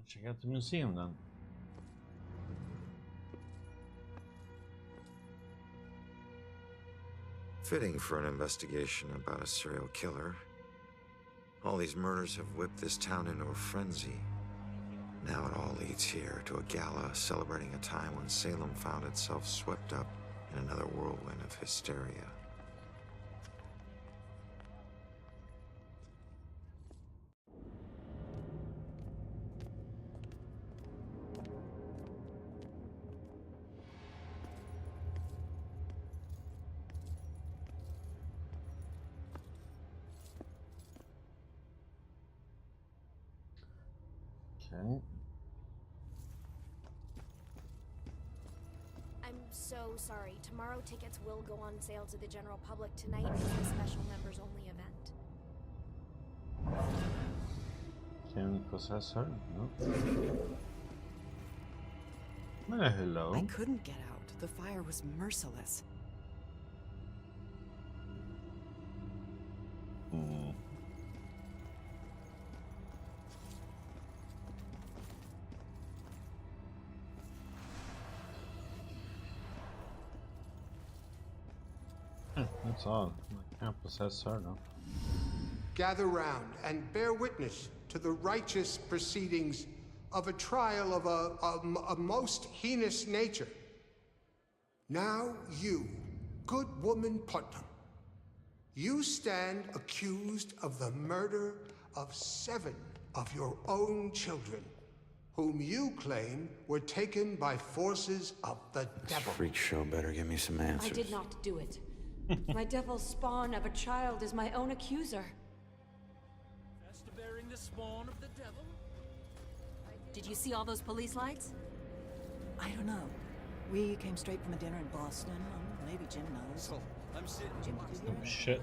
Check out the museum then. Fitting for an investigation about a serial killer. All these murders have whipped this town into a frenzy. Now it all leads here to a gala celebrating a time when Salem found itself swept up in another whirlwind of hysteria. Okay. I'm so sorry. Tomorrow tickets will go on sale to the general public. Tonight is a special members only event. Can we possess her? No. Hello. I couldn't get out. The fire was merciless. That's all. I can't possess her now. Gather round and bear witness to the righteous proceedings of a trial of a most heinous nature. Now you, good woman Putnam, you stand accused of the murder of 7 of your own children, whom you claim were taken by forces of the devil. Freak show better give me some answers. I did not do it. My devil's spawn of a child is my own accuser. As to bearing the spawn of the devil? Did you see all those police lights? I don't know. We came straight from a dinner in Boston. Maybe Jim knows. So, I'm sitting. Jim, did you Oh, shit.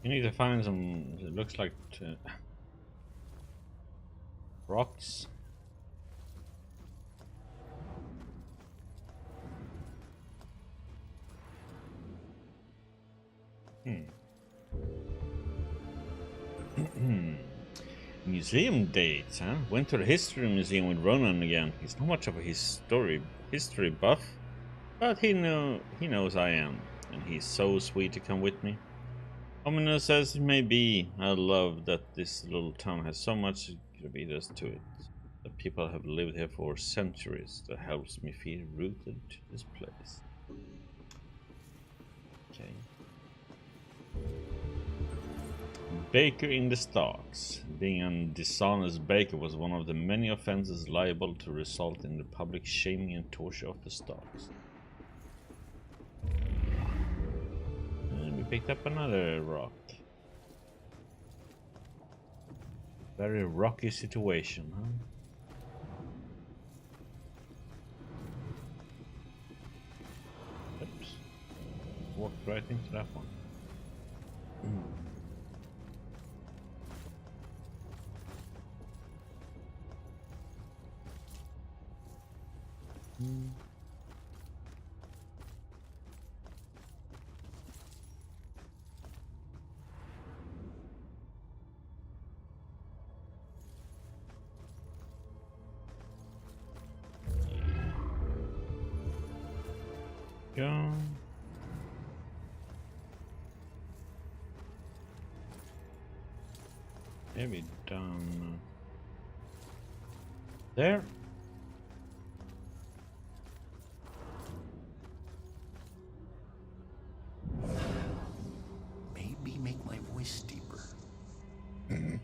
You need to find some, it looks like rocks. Museum dates, huh? Went to the history museum with Ronan again. He's not much of a history buff, but he knows I am, and he's so sweet to come with me. Ominous as it may be, I love that this little town has so much gravitas to it. The people have lived here for centuries. That helps me feel rooted to this place. Okay. Baker in the stocks. Being a dishonest baker was one of the many offenses liable to result in the public shaming and torture of the stocks. And we picked up another rock. Very rocky situation, huh? Oops. Walked right into that one. Go. Maybe down there. Maybe make my voice deeper. This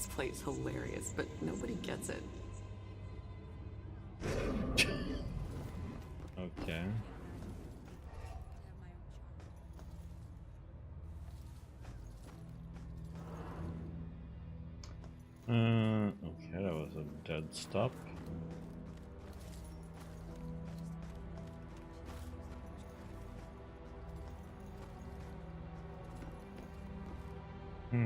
play is hilarious, but nobody gets it. Okay. Okay, that was a dead stop. The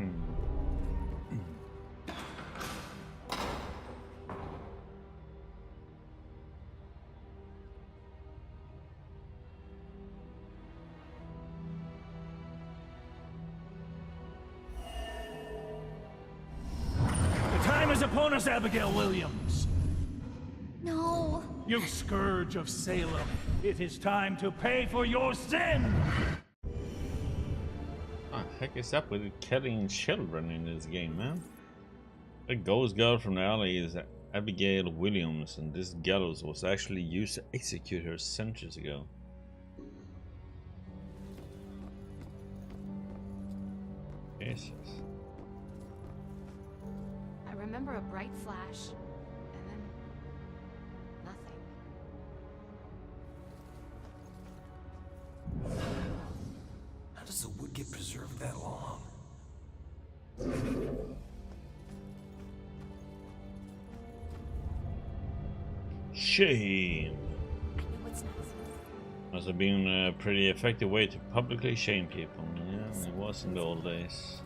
time is upon us, Abigail Williams. No. You scourge of Salem. It is time to pay for your sin! What the heck is up with killing children in this game, man? The ghost girl from the alley is Abigail Williams, and this gallows was actually used to execute her centuries ago. Jesus. I remember a bright flash, and then nothing. How does the wood get preserved that long? Shame. I know it's not. Must have been a pretty effective way to publicly shame people. Yeah, it was in the old days.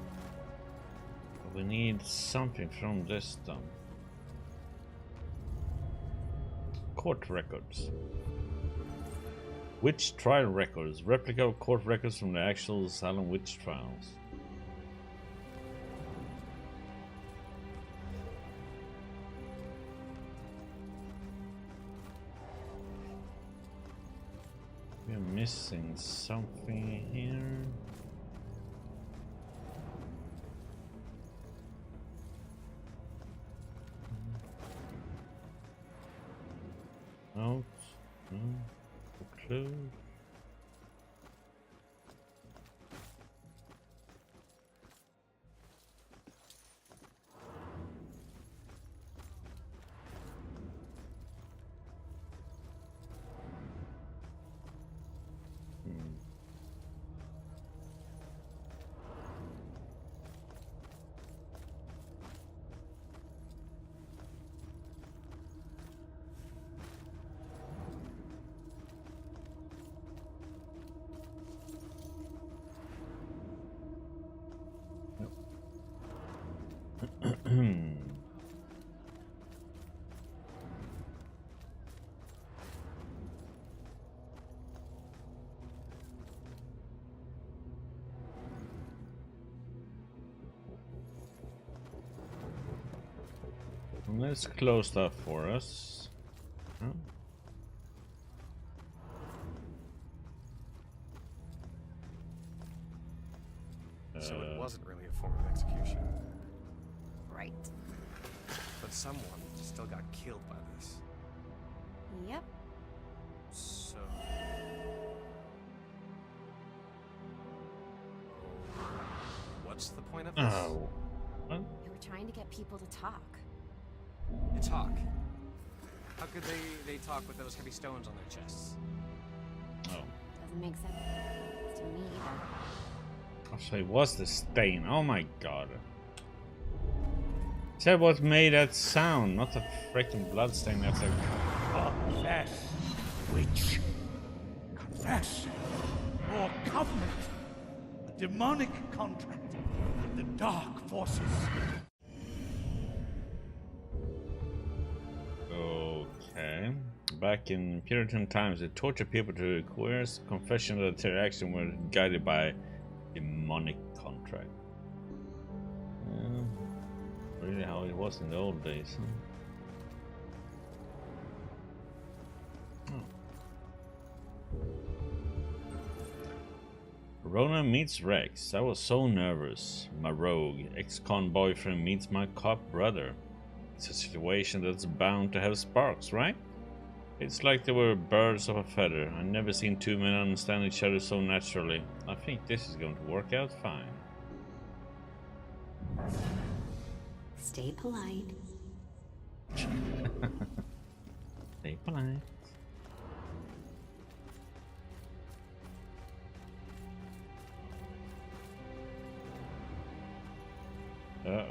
But we need something from this stuff. Court records. Witch trial records. Replica of court records from the actual Salem witch trials. We're missing something here. Out. No. Close. Let's close that for us. Huh? So it wasn't really a form of execution. Right. But someone still got killed by this. Yep. So... what's the point of this? Oh. What? We were trying to get people to talk. To talk. How could they talk with those heavy stones on their chests? Oh. Doesn't make sense to me either. So it was the stain. Oh my god. Said what made that sound, not the freaking blood stain. That's like. Confess, witch. Confess. Your covenant. A demonic contract with the dark forces. Okay. Back in Puritan times, they tortured people to coerce confession that their actions were guided by demonic contract. Really how it was in the old days, huh? Oh. Rona meets Rex. I was so nervous. My rogue ex-con boyfriend meets my cop brother. It's a situation that's bound to have sparks, right? It's like they were birds of a feather. I've never seen two men understand each other so naturally. I think this is going to work out fine. Stay polite. Stay polite. Uh-oh.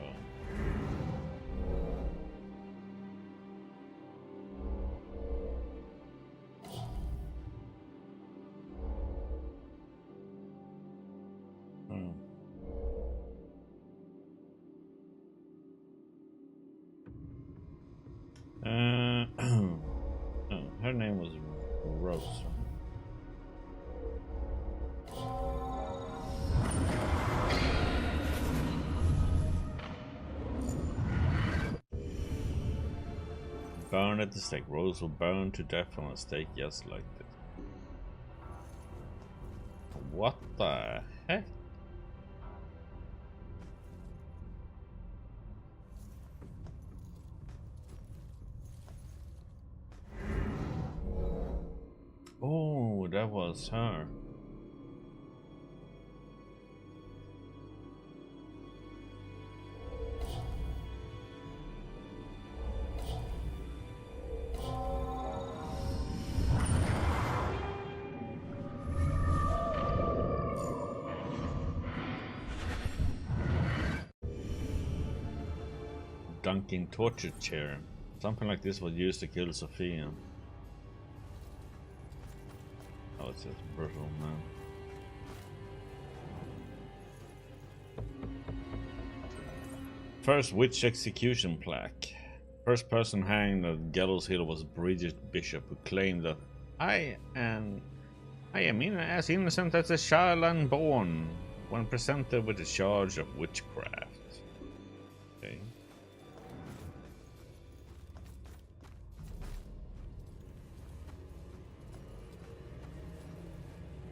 burned at the stake. Rose were burned to death on a stake just like this. What the heck? Oh, that was her. Dunking torture chair. Something like this was used to kill Sophia. Oh, it's just brutal, man. First witch execution plaque. First person hanged at Gallows Hill was Bridget Bishop, who claimed that I am as innocent as a child unborn when presented with the charge of witchcraft. Okay.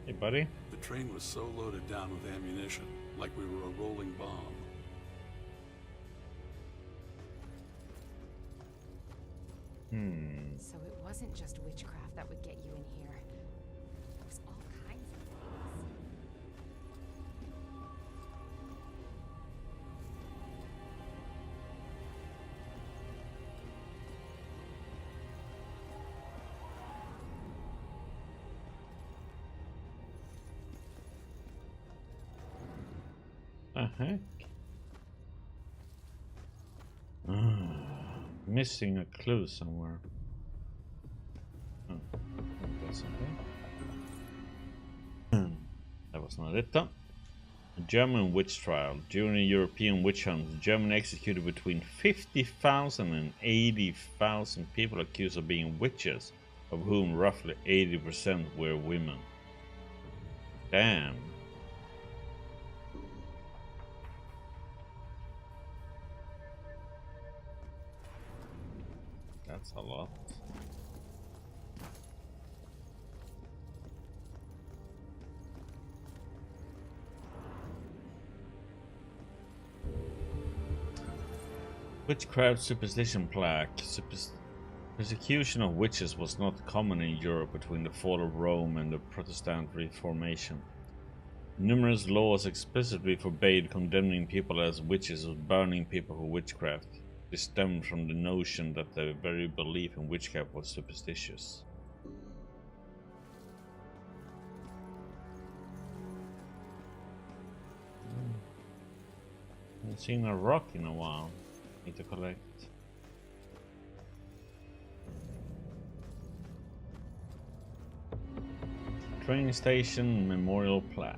Hey, buddy. The train was so loaded down with ammunition, like we were a rolling bomb. So it wasn't just witchcraft that would get you in here. There was all kinds of heck? Missing a clue somewhere. Oh, that's okay. That was not it though. A German witch trial. During a European witch hunt, Germany executed between 50,000 and 80,000 people accused of being witches, of whom roughly 80% were women. Damn. That's a lot. Witchcraft superstition plaque. Persecution of witches was not common in Europe between the fall of Rome and the Protestant Reformation. Numerous laws explicitly forbade condemning people as witches or burning people for witchcraft. This stemmed from the notion that the very belief in witchcraft was superstitious. Haven't seen a rock in a while. Need to collect. Train station memorial plaque.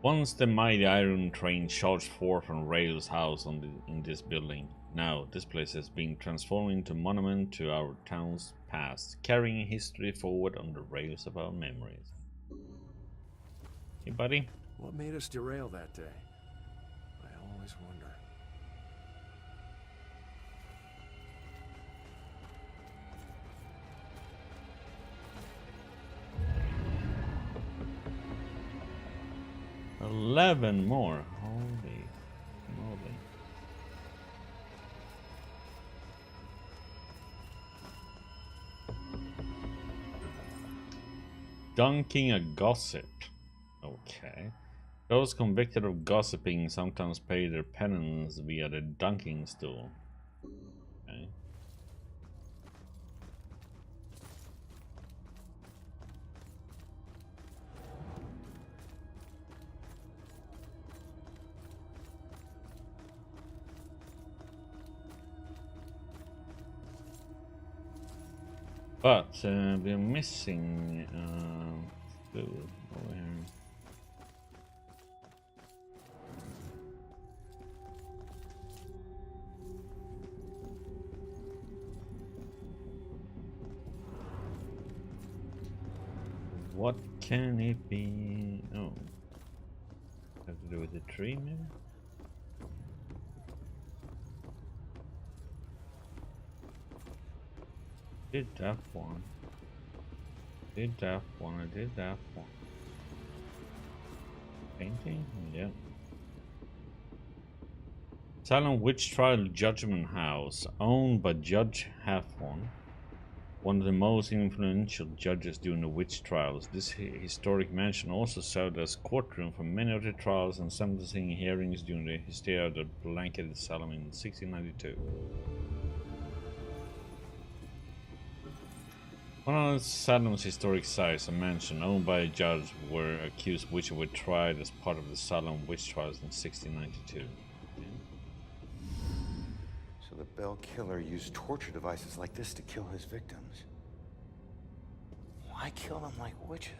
Once the mighty iron train charged forth from Rail's house in this building. Now, this place has been transformed into a monument to our town's past, carrying history forward on the rails of our memories. Hey, buddy? What made us derail that day? I always wonder. $11 more. Holy moly. Dunking a gossip. Okay. Those convicted of gossiping sometimes pay their penance via the dunking stool. Okay. But we're missing food over here. What can it be? Oh, have to do with the tree, maybe. Did that one. Did that one. I did that one. Painting? Yeah. Salem Witch Trial Judgment House, owned by Judge Hawthorne, one of the most influential judges during the witch trials. This historic mansion also served as courtroom for many of the trials and sentencing hearings during the hysteria that blanketed Salem in 1692. One of Salem's historic sites, a mansion owned by a judge where accused witches were tried as part of the Salem witch trials in 1692. So the Bell killer used torture devices like this to kill his victims. Why kill them like witches?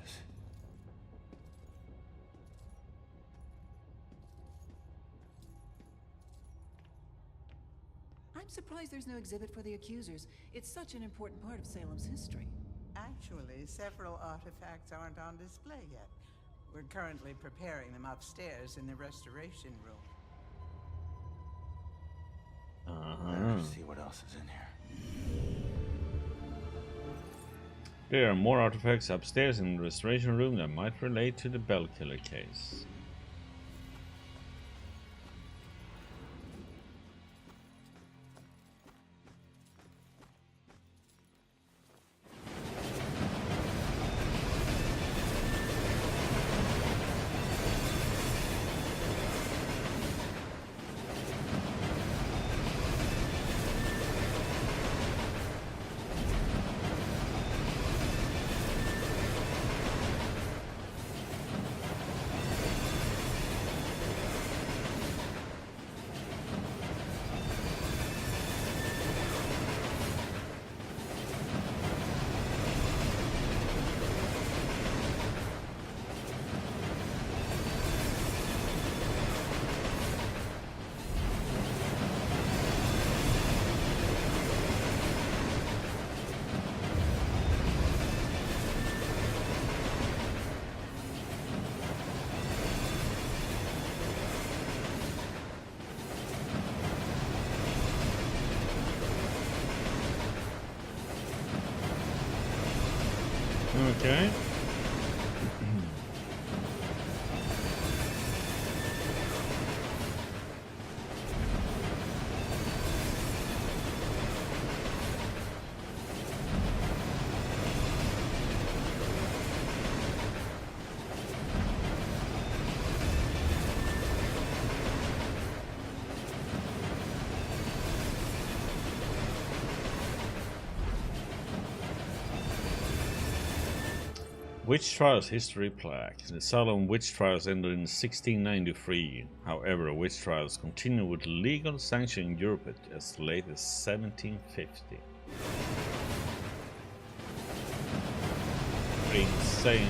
I'm surprised there's no exhibit for the accusers. It's such an important part of Salem's history. Actually, several artifacts aren't on display yet. We're currently preparing them upstairs in the restoration room. Let's see what else is in here. There are more artifacts upstairs in the restoration room that might relate to the Bell Killer case. Okay. Witch Trials History Plaque. The Salem witch trials ended in 1693. However, witch trials continued with legal sanction in Europe as late as 1750. Pretty insane.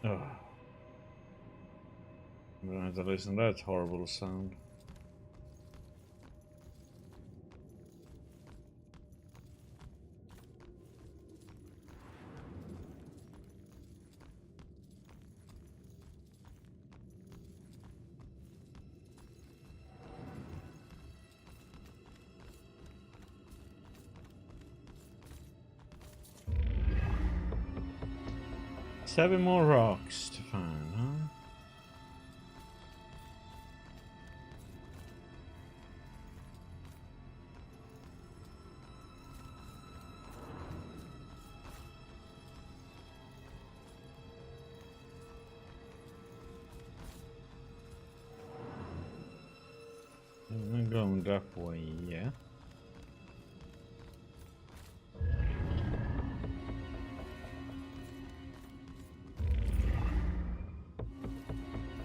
Oh. I'm gonna have to listen to that horrible sound. Seven more rocks to find, huh? I'm going that way, yeah.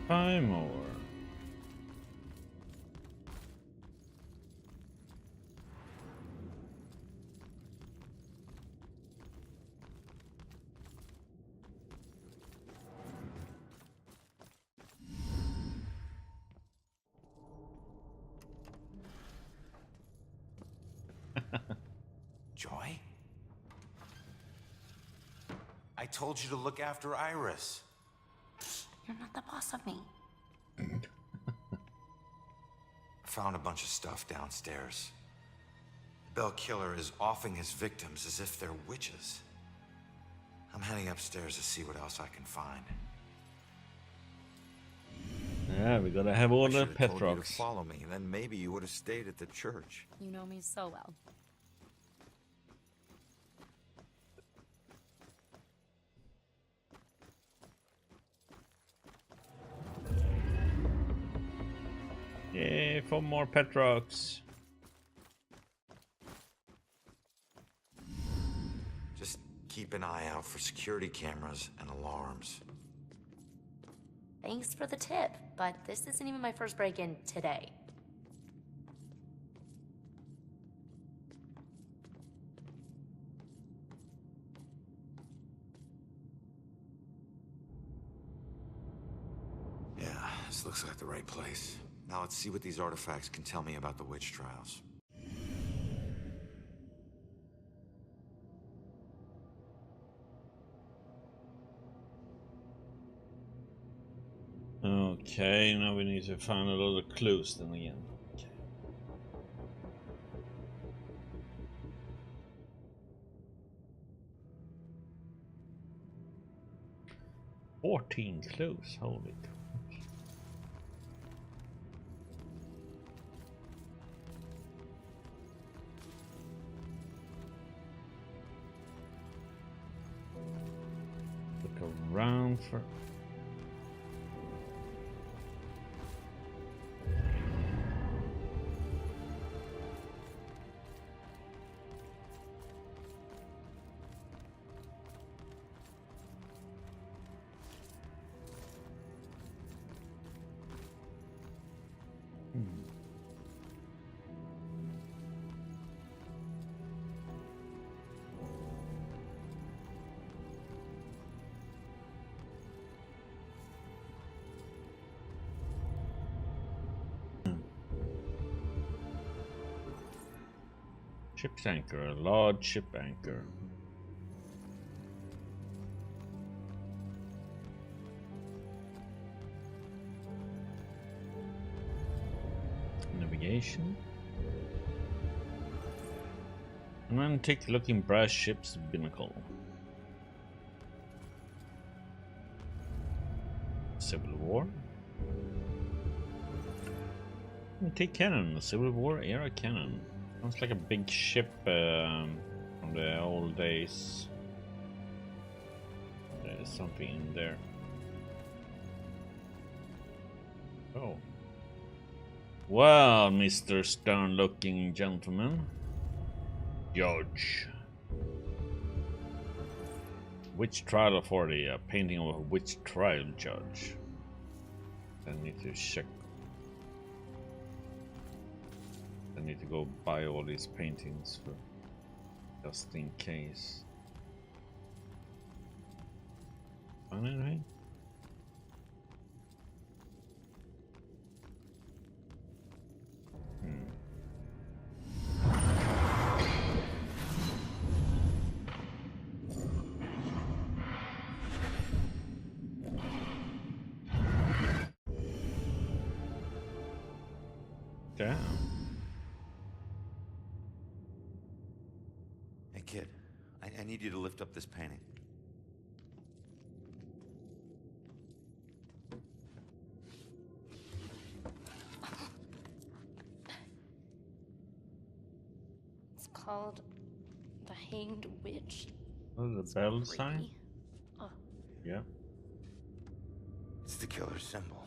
5 more. Joy? I told you to look after Iris. You're not the boss of me. I found a bunch of stuff downstairs. The Bell Killer is offing his victims as if they're witches. I'm heading upstairs to see what else I can find. Yeah, we gotta have all I the should've told you to Petrocks. follow me, and then maybe you would have stayed at the church. You know me so well. Yay, 4 more Petrocks. Just keep an eye out for security cameras and alarms. Thanks for the tip, but this isn't even my first break-in today. Yeah, this looks like the right place. Now let's see what these artifacts can tell me about the witch trials. Okay, now we need to find a lot of clues then again. Okay. "14 clues, holy crap. Look around for... Ship's anchor, a large ship anchor. Navigation. An antique looking brass ship's binnacle. Civil War. Antique cannon, a Civil War era cannon. Sounds like a big ship from the old days. There's something in there. Oh. Well, Mr. Stern-looking gentleman. Judge. Witch Trial Authority, a painting of a witch trial judge. I need to check. I need to go buy all these paintings for just in case. Fine, right? Damn. Hey kid, I need you to lift up this painting. It's called the Hanged Witch. Oh, the bell sign? Oh. Yeah. It's the killer's symbol.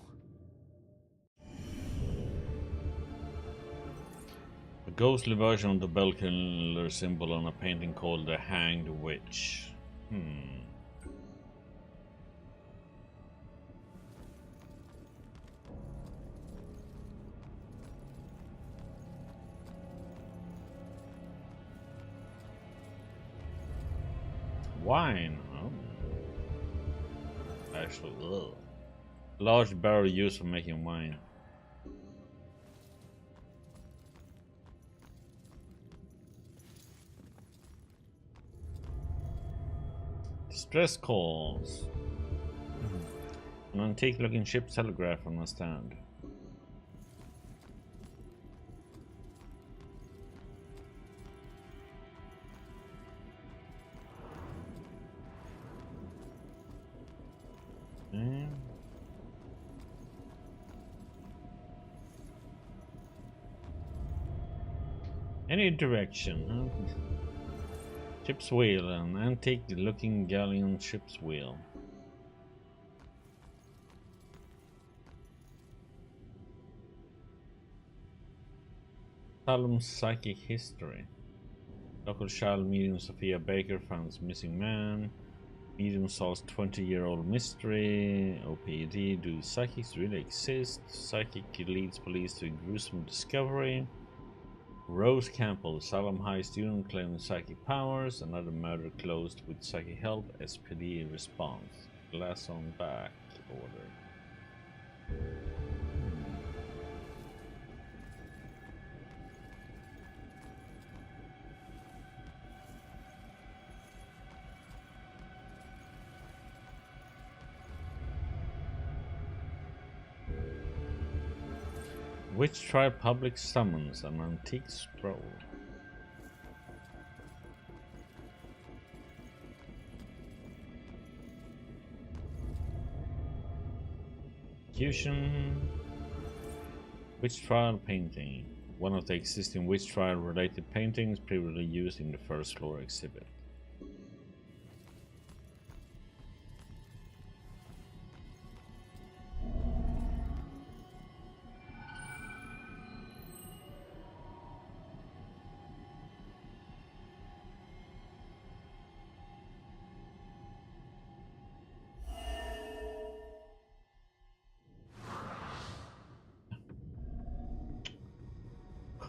A ghostly version of the bell killer symbol on a painting called the Hanged Witch. Wine. Oh. Actually, ugh. Large barrel used for making wine. Distress calls. An antique looking ship's telegraph on the stand. Any direction, huh? Ship's wheel, an antique looking galleon ship's wheel. Solemn psychic history. Local child medium Sophia Baker finds missing man. Medium solves 20-year-old mystery. OPD, do psychics really exist? Psychic leads police to a gruesome discovery. Rose Campbell, Salem High student claiming psychic powers. Another murder closed with psychic help. SPD response. Glass on back order. Witch Trial Public Summons, an antique scroll. Execution. Witch Trial painting. One of the existing Witch Trial related paintings previously used in the first floor exhibit.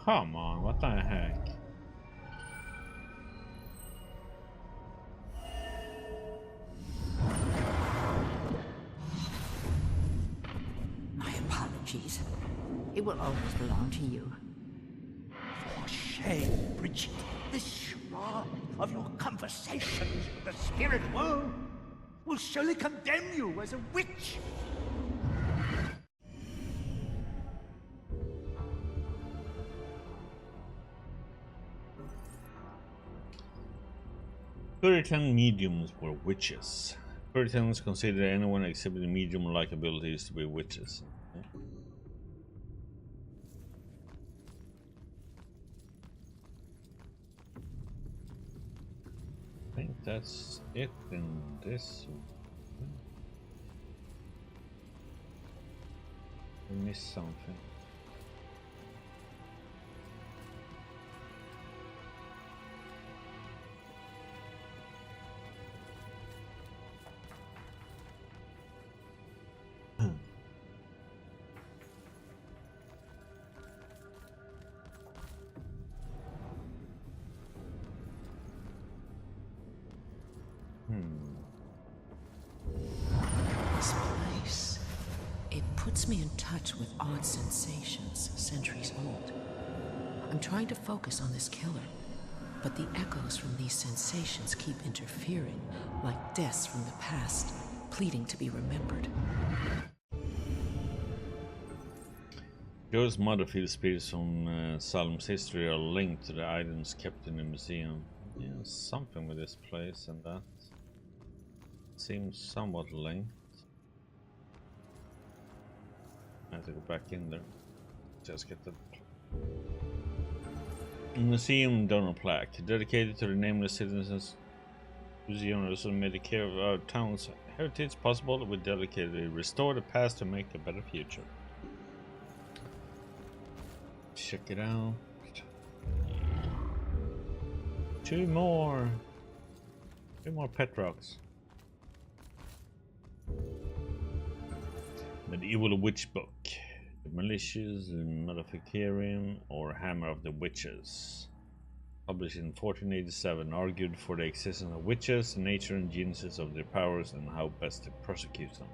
Come on, what the heck? My apologies. It will always belong to you. For shame, Bridget. This shrine of your conversations with the spirit world will surely condemn you as a witch. Puritan mediums were witches. Puritans considered anyone exhibiting medium-like abilities to be witches. I think that's it in this. I missed something. This place, it puts me in touch with odd sensations, centuries old. I'm trying to focus on this killer, but the echoes from these sensations keep interfering, like deaths from the past, pleading to be remembered. Joe's mother feels spirits from Salem's history are linked to the items kept in the museum. Yeah, something with this place and that seems somewhat linked. I have to go back in there. Just get the museum donor plaque dedicated to the nameless citizens whose owners have made the care of our town's heritage possible. We dedicatedly restore the past to make a better future. Check it out. Two more pet rocks. Medieval Witch Book. The Malicious Maleficarium or Hammer of the Witches. published in 1487, argued for the existence of witches, the nature and genesis of their powers, and how best to prosecute them.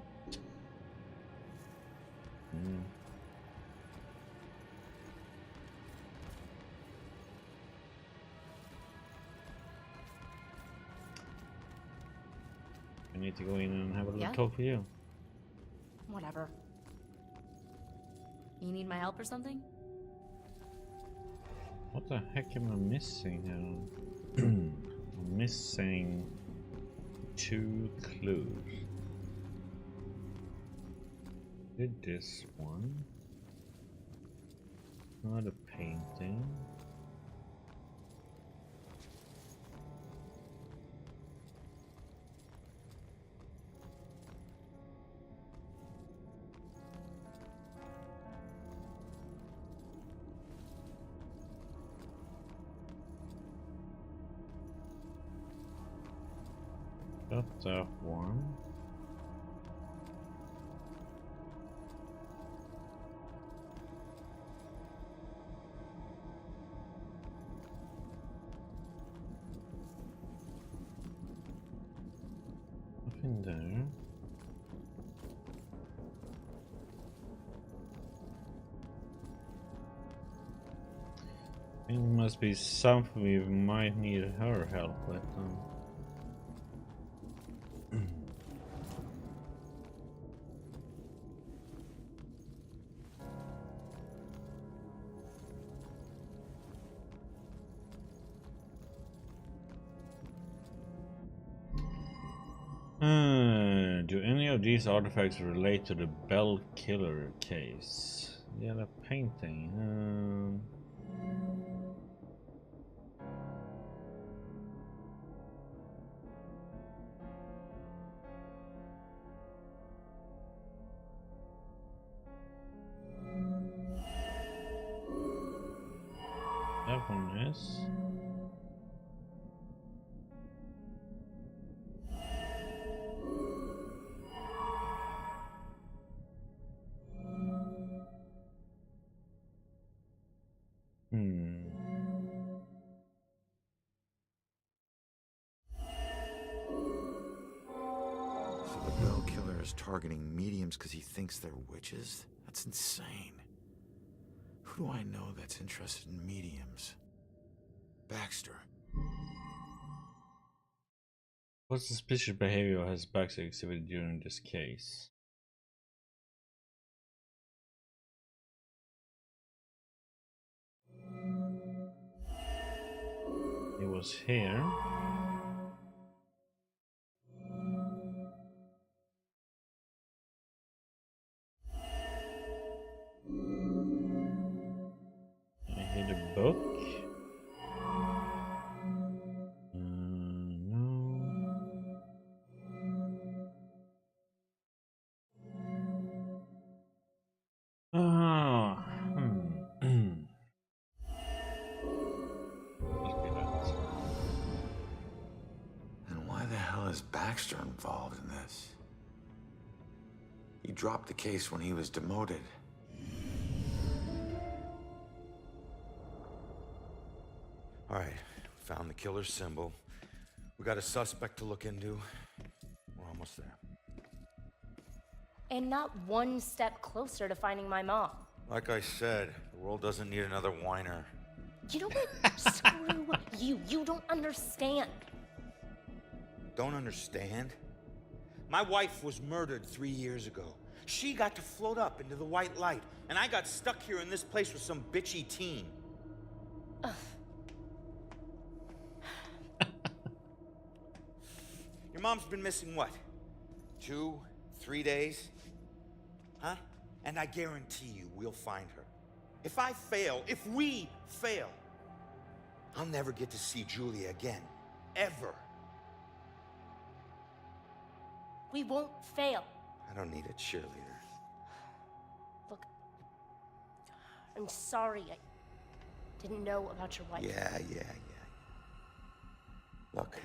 I need to go in and have a little talk with you. Whatever. You need my help or something? What the heck am I missing here? I'm missing 2 clues. Did this one? Not a painting. Got that one. Nothing there. I think it must be something we might need her help with. Do any of these artifacts relate to the Bell Killer case? Yeah, the painting. That one is. So the Bell Killer is targeting mediums because he thinks they're witches? That's insane. Who do I know that's interested in mediums? Baxter. What suspicious behavior has Baxter exhibited during this case? He was here. I hit a book. Is Baxter involved in this? He dropped the case when he was demoted. All right, found the killer's symbol. We got a suspect to look into. We're almost there. And not one step closer to finding my mom. Like I said, the world doesn't need another whiner. You know what? Screw you. You don't understand. Don't understand? My wife was murdered 3 years ago. She got to float up into the white light, and I got stuck here in this place with some bitchy teen. Your mom's been missing what? 2, 3 days? Huh? And I guarantee you we'll find her. If I fail, if we fail, I'll never get to see Julia again. Ever. We won't fail. I don't need a cheerleader. Look, I'm sorry. I didn't know about your wife. Yeah. Look,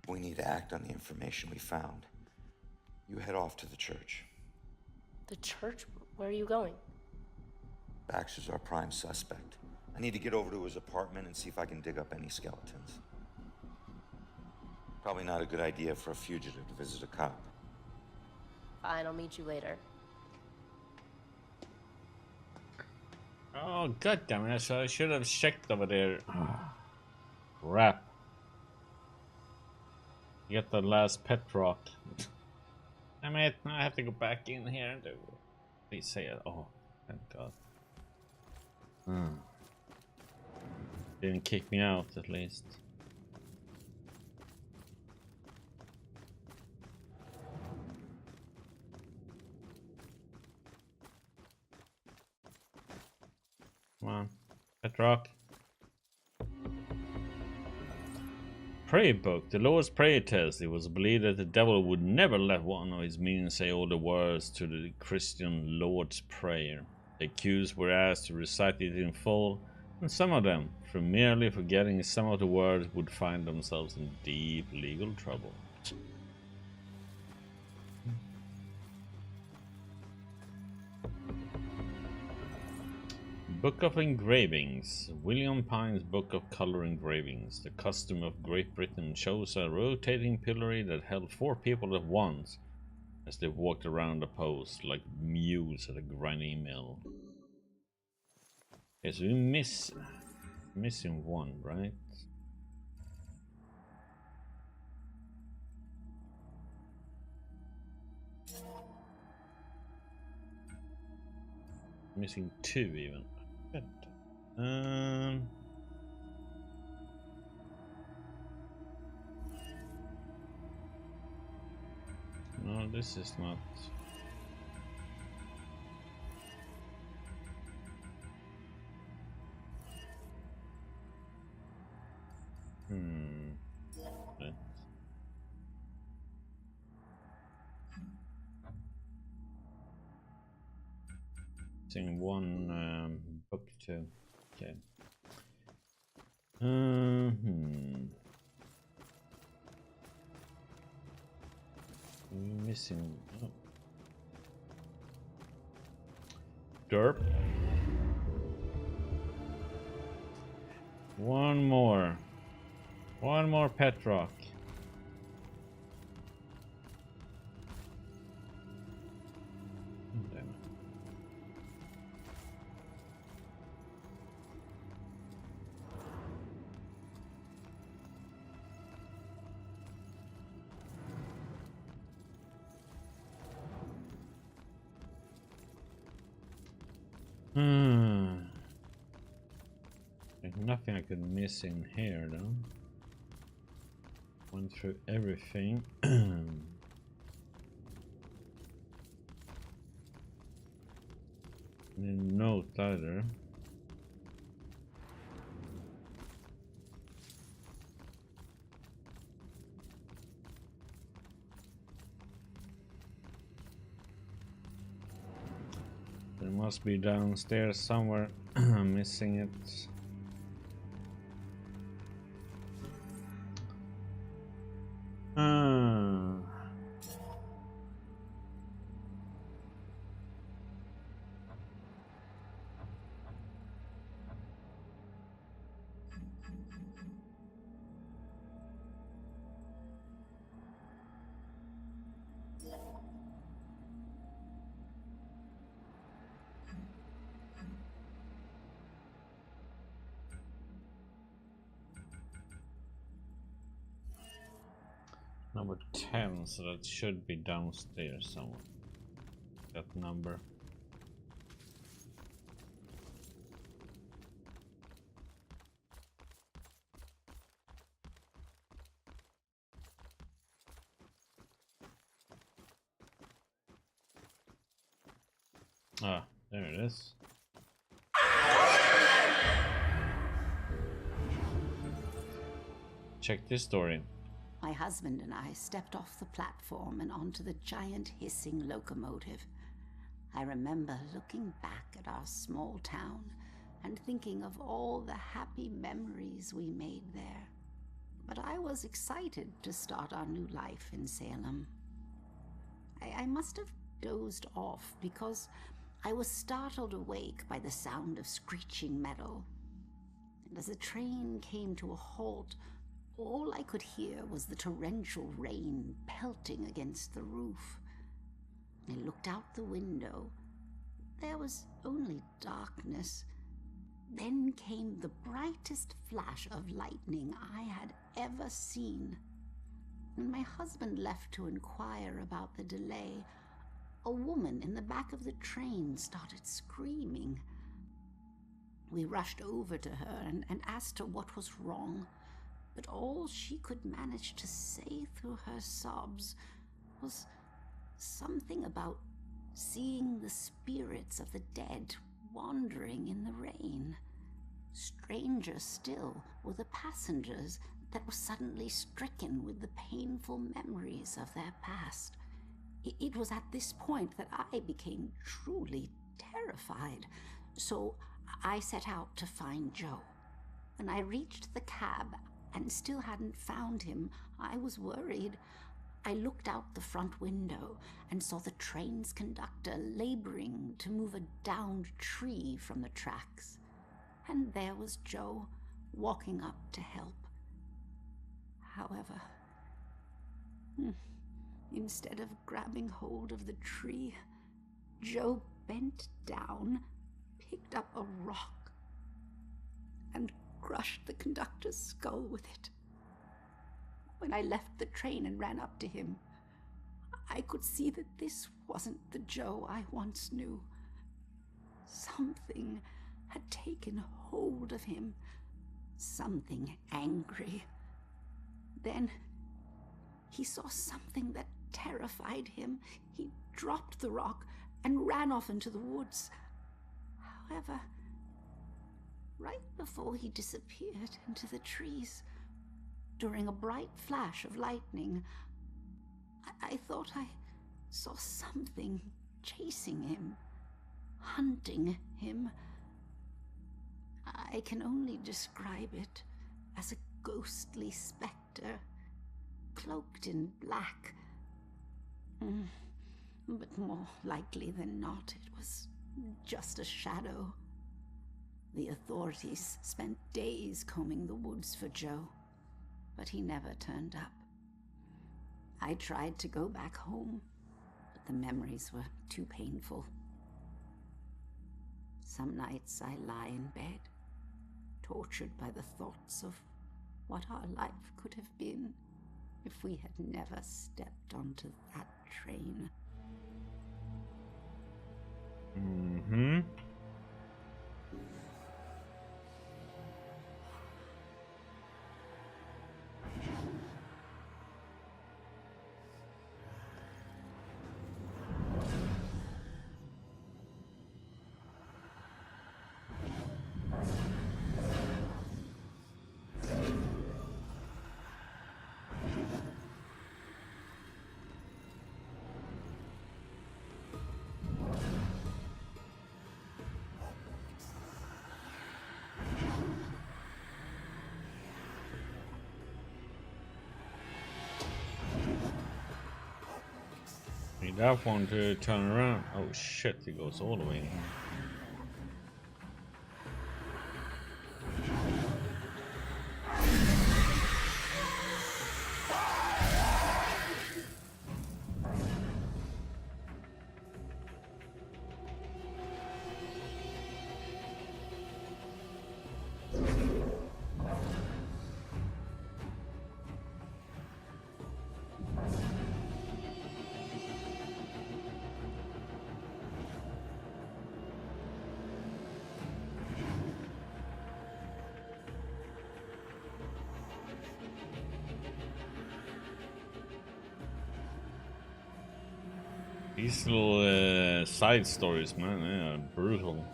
we need to act on the information we found. You head off to the church. The church? Where are you going? Baxter's our prime suspect. I need to get over to his apartment and see if I can dig up any skeletons. Probably not a good idea for a fugitive to visit a cop. Fine, I'll meet you later. Oh, god damn it, so I should have checked over there. Crap. Get the last pet rock. Damn it, I have to go back in here and do. Please say it. Oh, thank god. Didn't kick me out at least. Come on, pet rock. Prayer book, the Lord's Prayer test. It was believed that the devil would never let one of his minions say all the words to the Christian Lord's Prayer. The accused were asked to recite it in full, and some of them, from merely forgetting some of the words, would find themselves in deep legal trouble. Book of Engravings. William Pine's Book of Color Engravings. The custom of Great Britain shows a rotating pillory that held 4 people at once as they walked around the post like mules at a grinding mill. Okay, so we missing one, right? Missing 2 even. Good. No, this is not. Right. Missing one book too. Okay. Missing. Oh. Derp. One more pet rock. Damn it. There's nothing I could miss in here though. Went through everything. Note either. It must be downstairs somewhere. I'm missing it. Number 10, so that should be downstairs somewhere. That number. Ah, there it is. Check this story. My husband and I stepped off the platform and onto the giant hissing locomotive. I remember looking back at our small town and thinking of all the happy memories we made there. But I was excited to start our new life in Salem. I must have dozed off because I was startled awake by the sound of screeching metal. and as the train came to a halt, all I could hear was the torrential rain pelting against the roof. I looked out the window. There was only darkness. Then came the brightest flash of lightning I had ever seen. When my husband left to inquire about the delay, a woman in the back of the train started screaming. We rushed over to her and asked her what was wrong, but all she could manage to say through her sobs was something about seeing the spirits of the dead wandering in the rain. Stranger still were the passengers that were suddenly stricken with the painful memories of their past. It was at this point that I became truly terrified, so I set out to find Joe. When I reached the cab and still hadn't found him, I was worried. I looked out the front window and saw the train's conductor laboring to move a downed tree from the tracks. And there was Joe, walking up to help. However, instead of grabbing hold of the tree, Joe bent down, picked up a rock, and crushed the conductor's skull with it. When I left the train and ran up to him, I could see that this wasn't the Joe I once knew. Something had taken hold of him, something angry. Then he saw something that terrified him. He dropped the rock and ran off into the woods. However, right before he disappeared into the trees, during a bright flash of lightning, I thought I saw something chasing him, hunting him. I can only describe it as a ghostly specter, cloaked in black. But more likely than not, it was just a shadow. The authorities spent days combing the woods for Joe, but he never turned up. I tried to go back home, but the memories were too painful. Some nights I lie in bed, tortured by the thoughts of what our life could have been if we had never stepped onto that train. Mm-hmm. Need that one to turn around. Oh shit, it goes all the way in. These little side stories, man, they are brutal.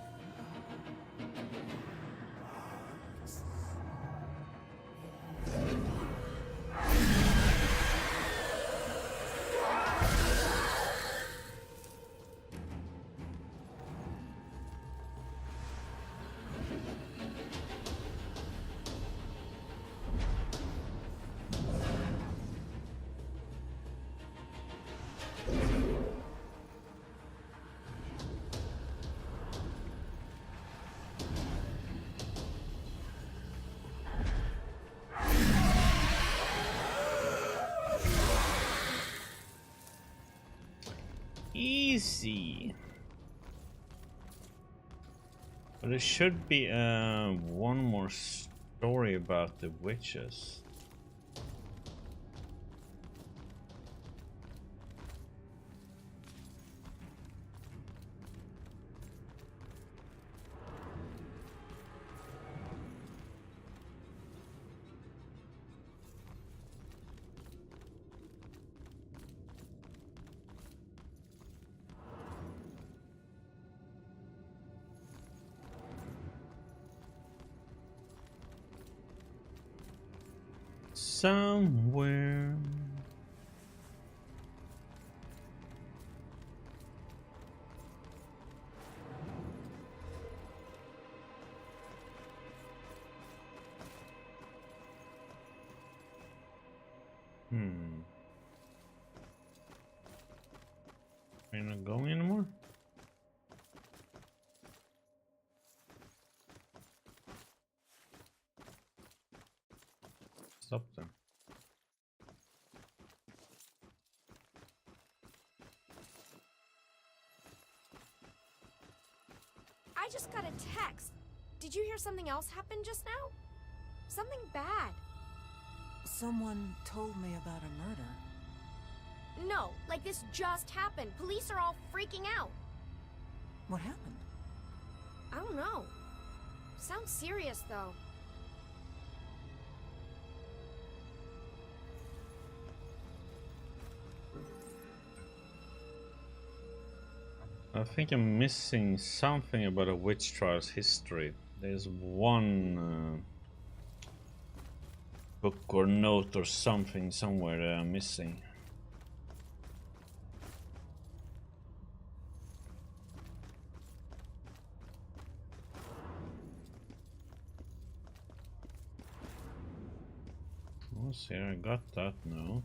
Easy. But there should be one more story about the witches. Somewhere. Are you not going anymore? Stop there. I just got a text. Did you hear something else happen just now? Something bad. Someone told me about a murder. No, like this just happened. Police are all freaking out. What happened? I don't know. Sounds serious, though. I think I'm missing something about a witch trial's history. There's one book or note or something somewhere that I'm missing. What's here? I got that note.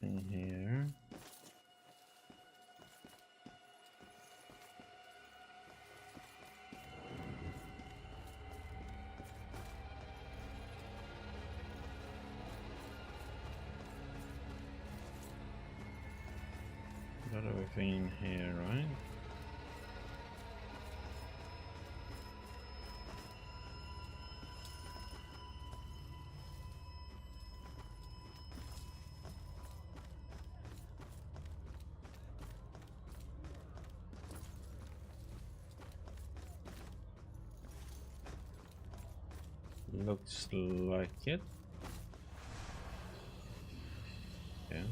In here. Got everything in here, right? Looks like it. Yeah. You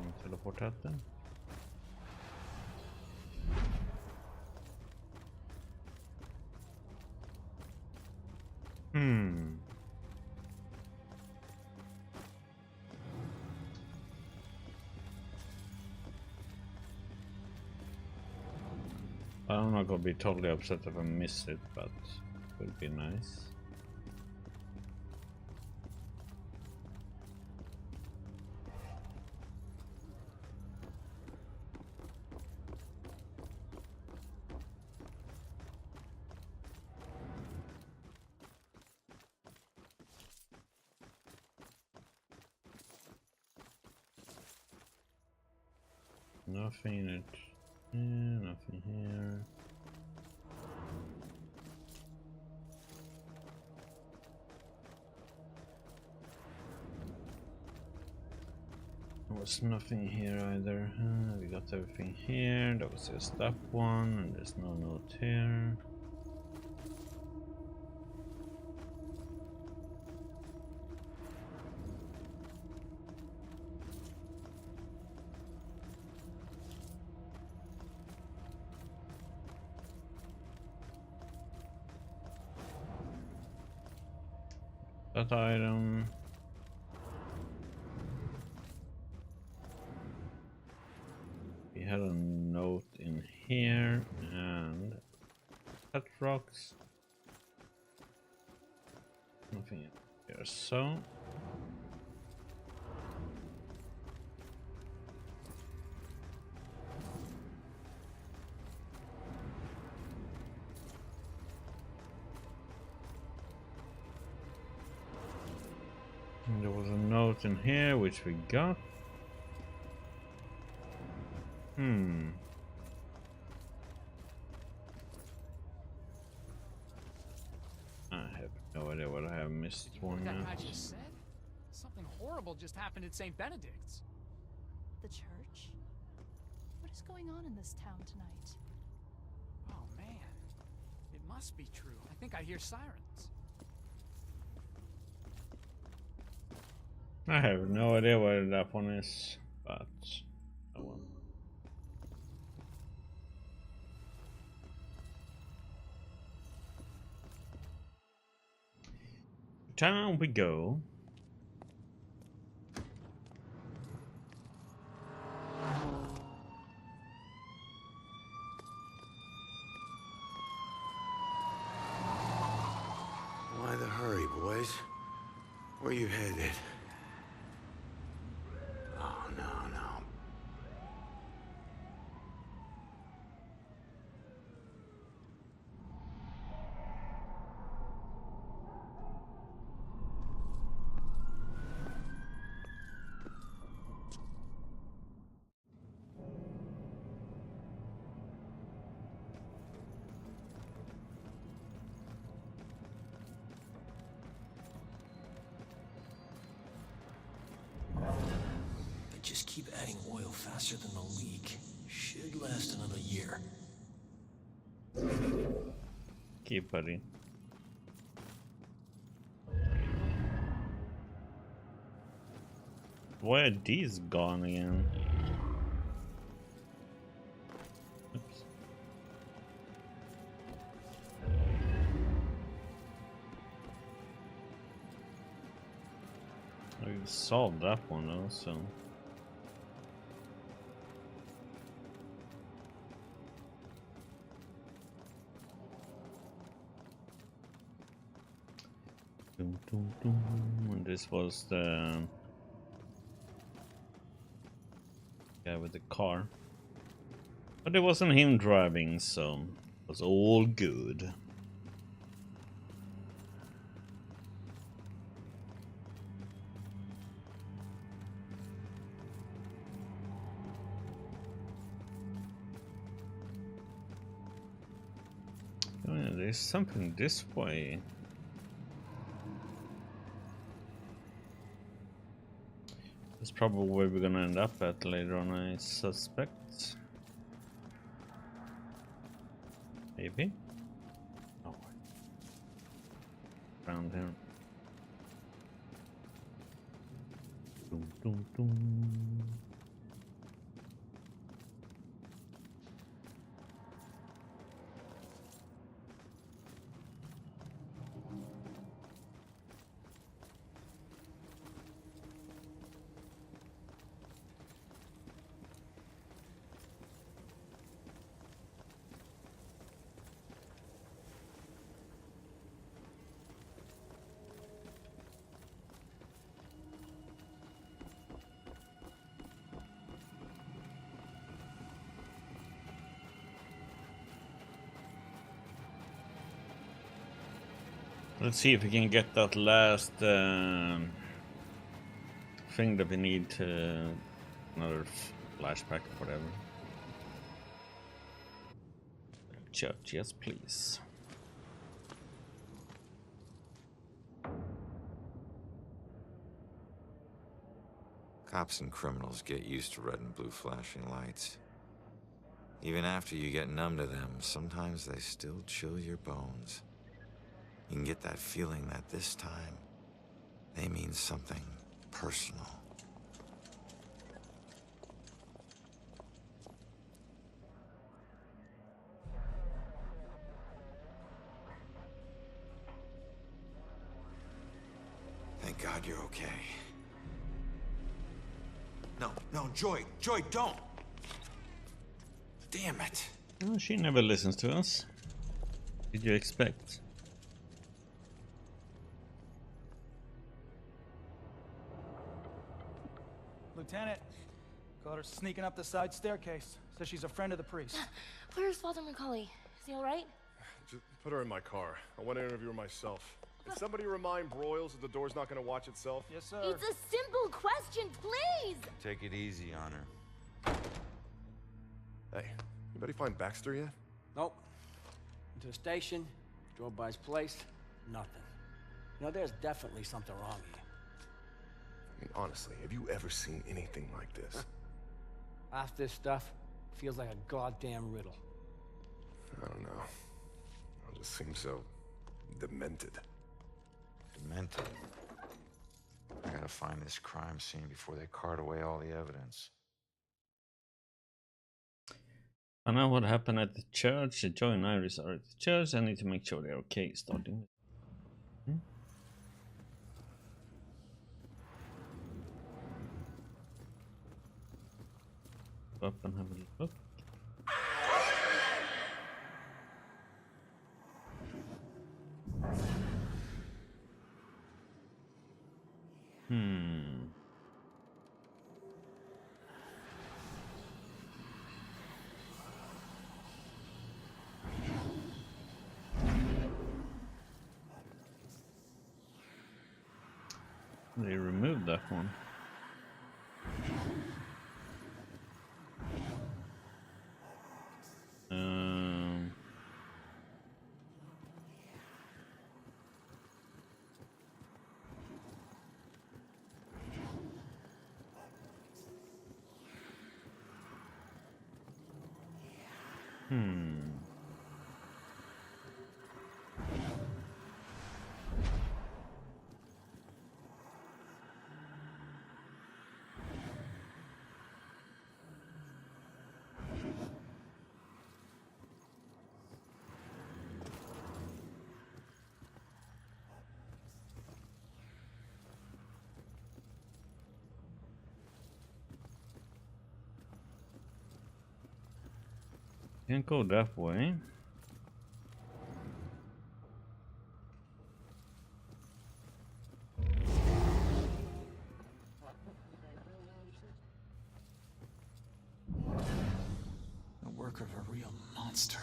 want to teleport out then? I'm not gonna be totally upset if I miss it, but it would be nice. Nothing in it. Yeah, nothing here. There was nothing here either. We got everything here. That was just that one, and there's no note here. That item. We had a note in here and pet rocks. Nothing here, so. There was a note in here which we got. I have no idea what I have missed. One That now. guy just said? Something horrible just happened at St. Benedict's. The church? What is going on in this town tonight? Oh man, it must be true. I think I hear sirens. I have no idea where that one is, but oh well. Down we go. Why the hurry, boys? Where you headed? Oh, no. Just keep adding oil faster than the leak. Should last another year. Keep buddy. Why are these gone again? Oops. We solved that one also. And this was the guy with the car, but it wasn't him driving, so it was all good. Oh, yeah, there's something this way. That's probably where we're gonna end up at later on, I suspect. Maybe? Oh. Around here. Dum, dum, dum. Let's see if we can get that last thing that we need to another flashback or whatever. Church, yes please. Cops and criminals get used to red and blue flashing lights. Even after you get numb to them, sometimes they still chill your bones. You can get that feeling that this time, they mean something personal. Thank God you're okay. No, Joy, don't! Damn it! Oh, she never listens to us. What did you expect? Lieutenant, caught her sneaking up the side staircase. Says she's a friend of the priest. Where's Father Macaulay? Is he alright? Just put her in my car. I want to interview her myself. Can somebody remind Broyles that the door's not gonna watch itself? Yes, sir. It's a simple question, please! Take it easy on her. Hey, anybody find Baxter yet? Nope. Went to the station, drove by his place, nothing. You know, there's definitely something wrong here. I mean, honestly, have you ever seen anything like this? Half this stuff feels like a goddamn riddle. I don't know. It just seems so demented. Demented. I gotta find this crime scene before they cart away all the evidence. I know what happened at the church. Joy and Iris are at the church. I need to make sure they're okay. Starting. Up and have a look. They removed that one. Can't go that way. The work of a real monster.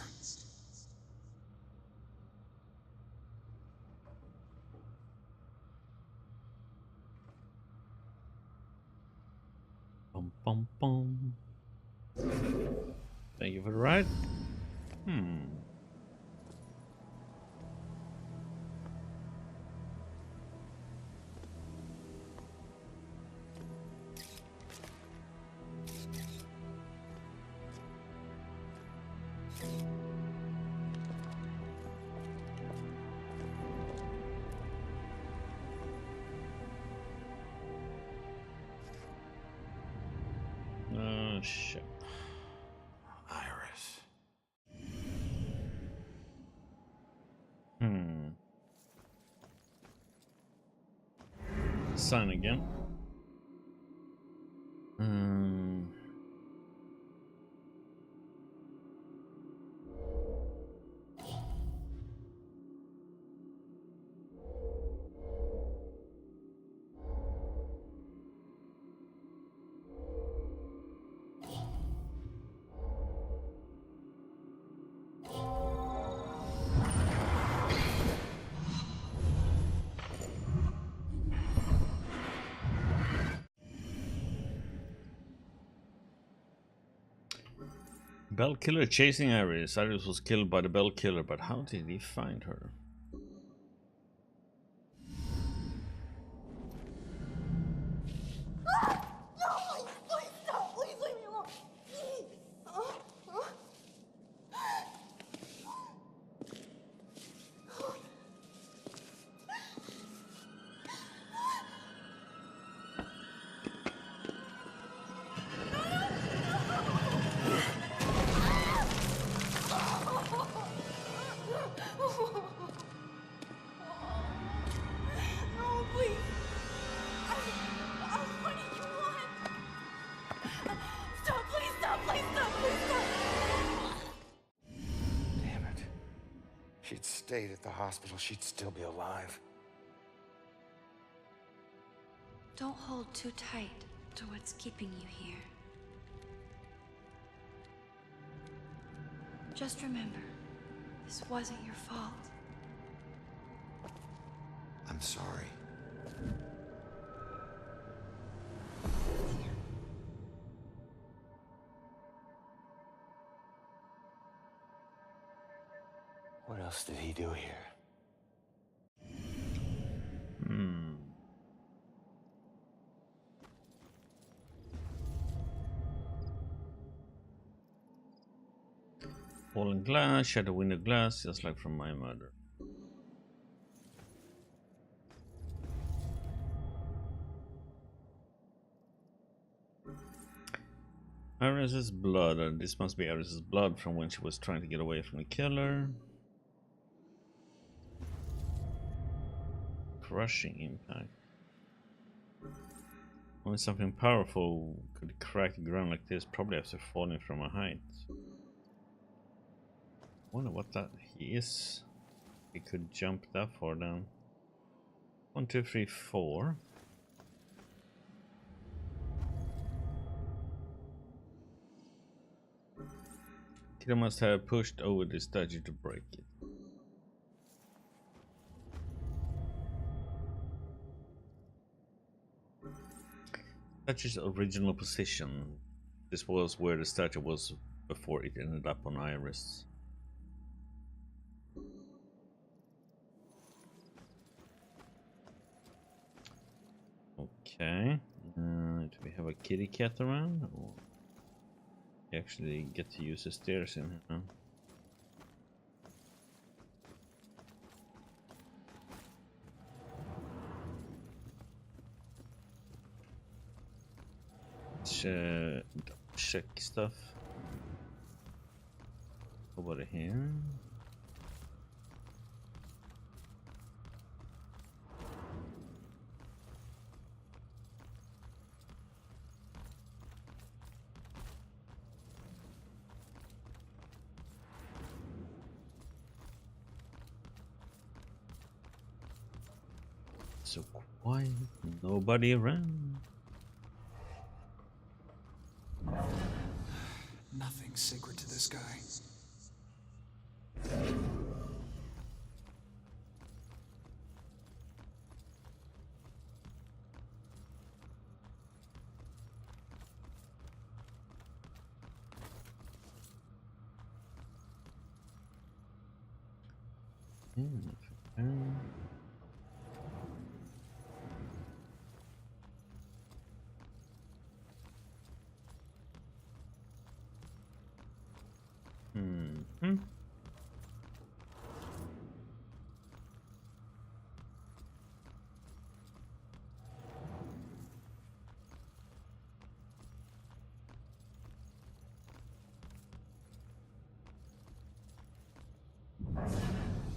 Bum bum bum. Thank you for the ride. Shit. Iris. Sign again. Bell killer chasing Iris. Iris was killed by the Bell killer, but how did he find her? She'd stayed at the hospital, she'd still be alive. Don't hold too tight to what's keeping you here. Just remember, this wasn't your fault. I'm sorry. What else did he do here? Fallen glass, shattered window glass, just like from my murder. Iris's blood. This must be Iris's blood from when she was trying to get away from the killer. Crushing impact. Only something powerful could crack the ground like this, probably after falling from a height. Wonder what that is. He could jump that far down. 1, 2, 3, 4. Killer must have pushed over the statue to break it. Statue's original position. This was where the statue was before it ended up on Iris. Okay. Do we have a kitty cat around? Or you actually get to use the stairs in here now? Check stuff over here. So quiet, nobody around. Nothing's sacred to this guy.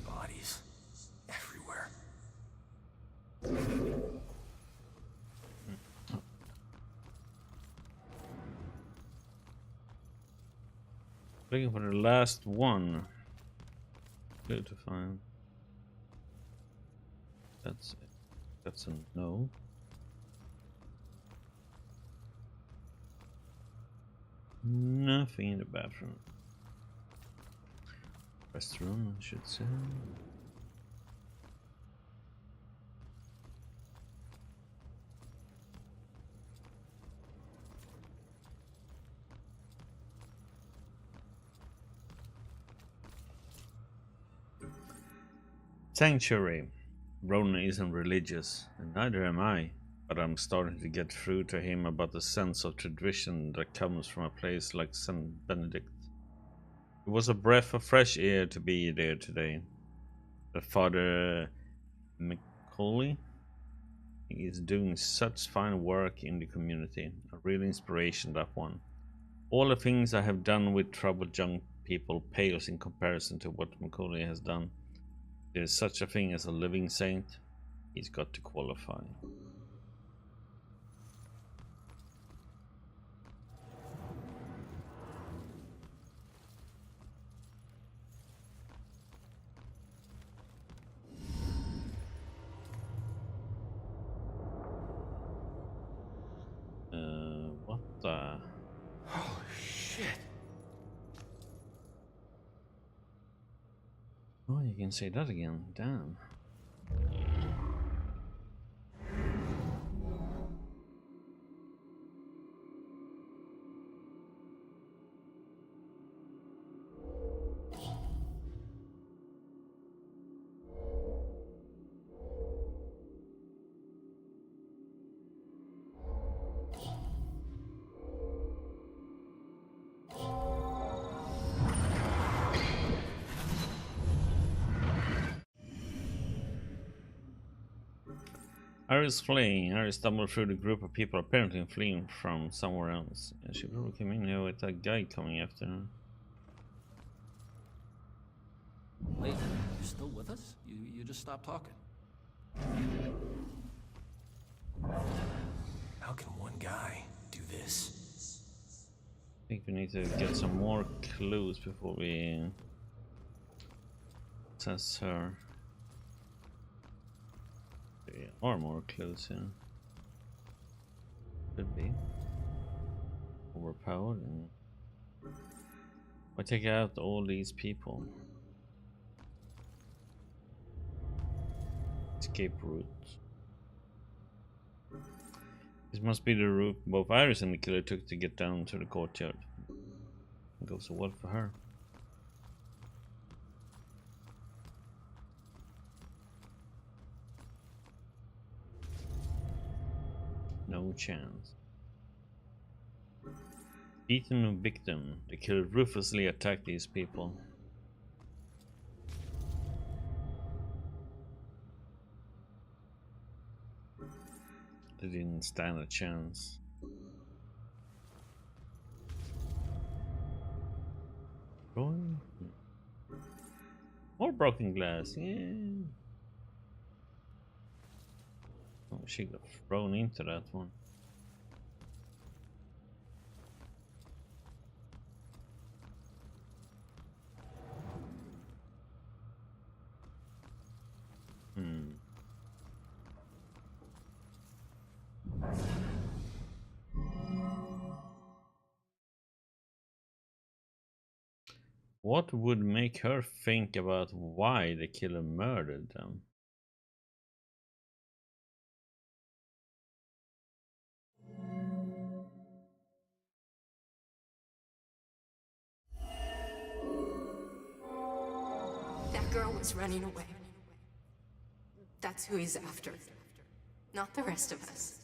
Bodies everywhere. Looking for the last one. Good to find. That's it. That's a no. Nothing in the bathroom. Restroom, I should say. Sanctuary. Ronan isn't religious, and neither am I, but I'm starting to get through to him about the sense of tradition that comes from a place like St. Benedict. It was a breath of fresh air to be there today. The Father Macaulay is doing such fine work in the community. A real inspiration, that one. All the things I have done with troubled young people pales in comparison to what Macaulay has done. There is such a thing as a living saint. He's got to qualify. What the? Holy shit. Oh, you can say that again. Damn. Iris fleeing. Iris stumbled through the group of people apparently fleeing from somewhere else. And she probably came in here with that guy coming after her. Wait, you're still with us? You just stopped talking. How can one guy do this? I think we need to get some more clues before we assess her. There are more clues here. Could be overpowered. And I take out all these people. Escape route. This must be the route both Iris and the killer took to get down to the courtyard. It goes so well for her. No chance. Beaten a victim, the killer ruthlessly attacked these people. They didn't stand a chance. Going. More broken glass, yeah. Oh, she got thrown into that one. What would make her think about why the killer murdered them? That girl was running away. That's who he's after. Not the rest of us.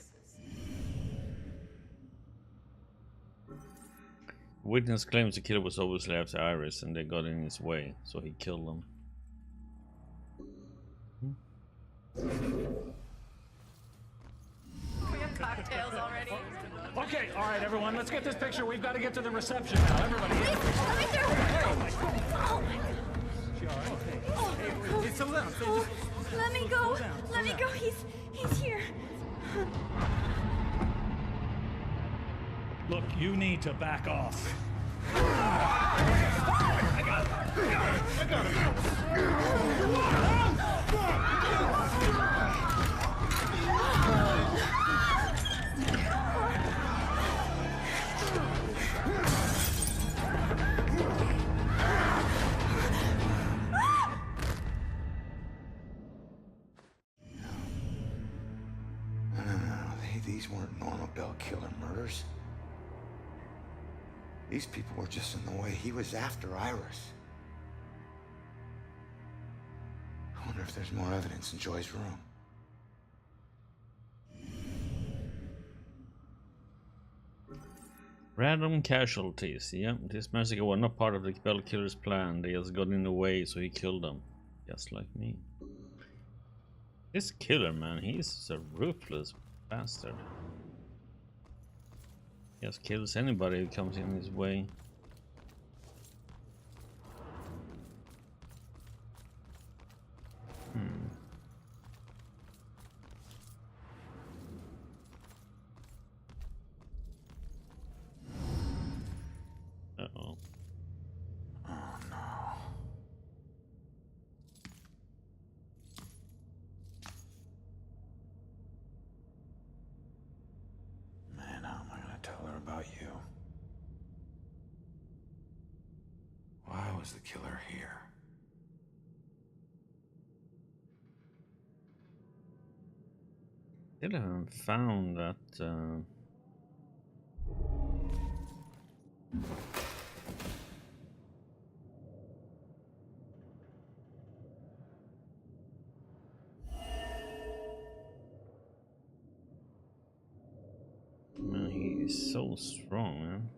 Witness claims the killer was obviously after Iris and they got in his way, so he killed them. We have cocktails already. Okay, all right, everyone, let's get this picture. We've got to get to the reception now. Everybody. Let me through. Hey. Oh my God. She all right? Hey, settle down. Let me go. Let me go. He's here. Look, you need to back off. These weren't normal Bell killer murders. These people were just in the way. He was after Iris. I wonder if there's more evidence in Joy's room. Random casualties. Yeah, this massacre was not part of the Bell killer's plan. They just got in the way, so he killed them. Just like me. This killer, man, he's a ruthless bastard. He just kills anybody who comes in his way. Uh-oh. Oh no. Man, how am I gonna tell her about you? Why was the killer here? Still haven't found that man, he is so strong, man.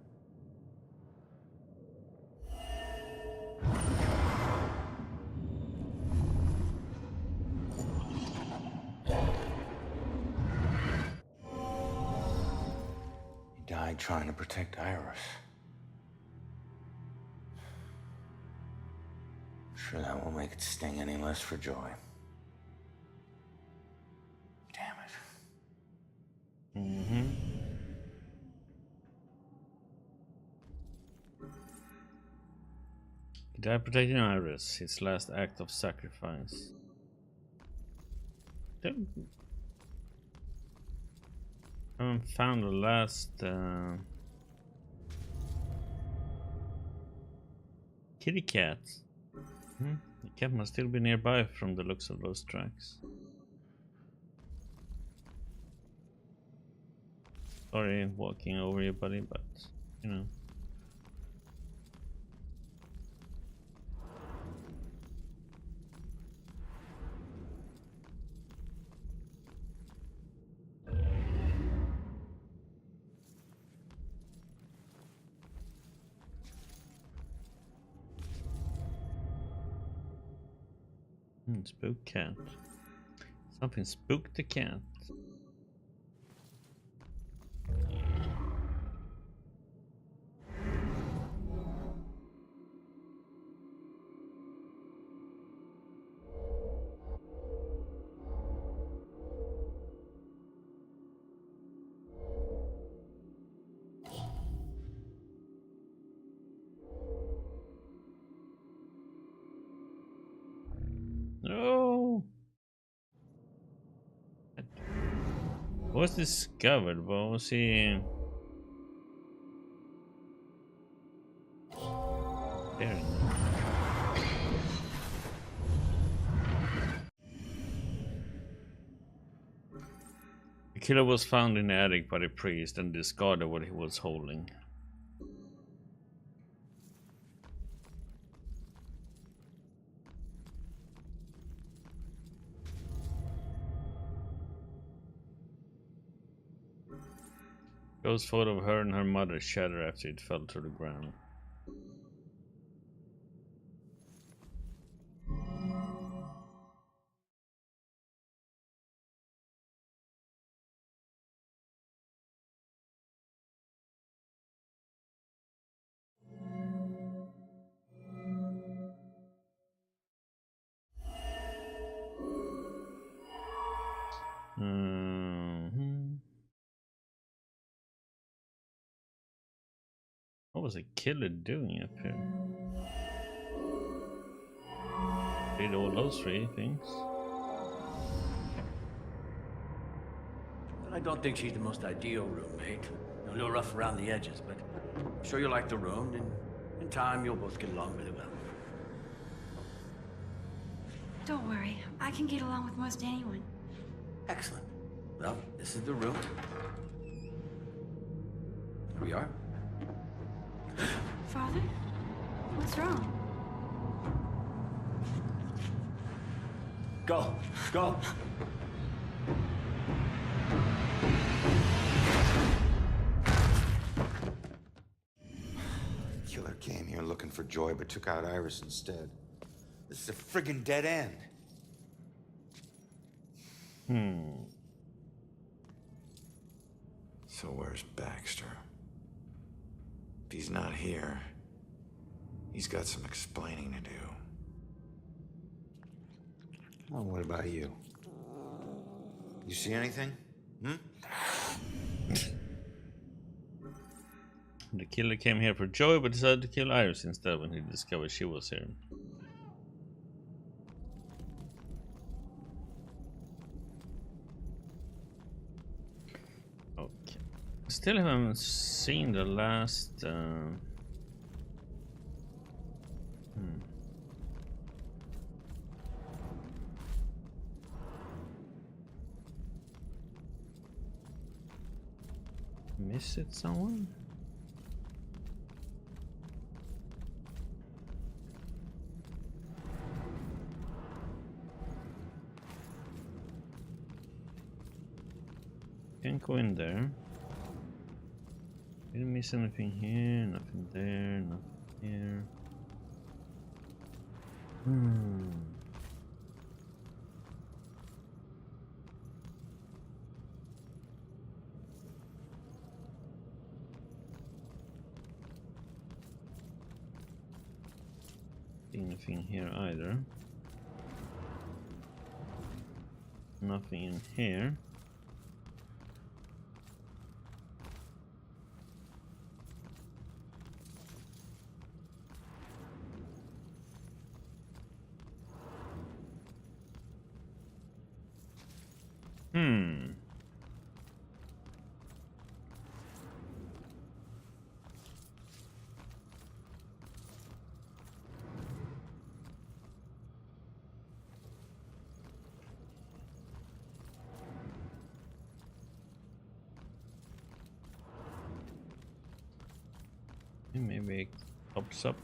died trying to protect Iris. Sure, that won't make it sting any less for Joy. Damn it. Mm-hmm. He died protecting Iris, his last act of sacrifice. I haven't found the last kitty cat. The cat must still be nearby from the looks of those tracks. Sorry, walking over you, buddy, but you know. Spook cat. Something spooked the cat. No. Was discovered? What was he? There. The killer was found in the attic by the priest and discarded what he was holding. Ghost photo of her and her mother shattered after it fell to the ground. What was the killer doing up here? Did all those three things? I don't think she's the most ideal roommate. A little rough around the edges, but I'm sure you'll like the room, and in time you'll both get along really well. Don't worry, I can get along with most anyone. Excellent. Well, this is the room. Here we are. Father? What's wrong? Go! Go! Killer came here looking for Joy, but took out Iris instead. This is a friggin' dead end. So where's Baxter? If he's not here, he's got some explaining to do. Oh, what about you? You see anything? The killer came here for Joy, but decided to kill Iris instead when he discovered she was here. Okay. Still haven't seen the last... Miss it, someone? Can't go in there. Didn't miss anything here, nothing there, nothing here. see anything here either. Nothing in here. Maybe it pops up.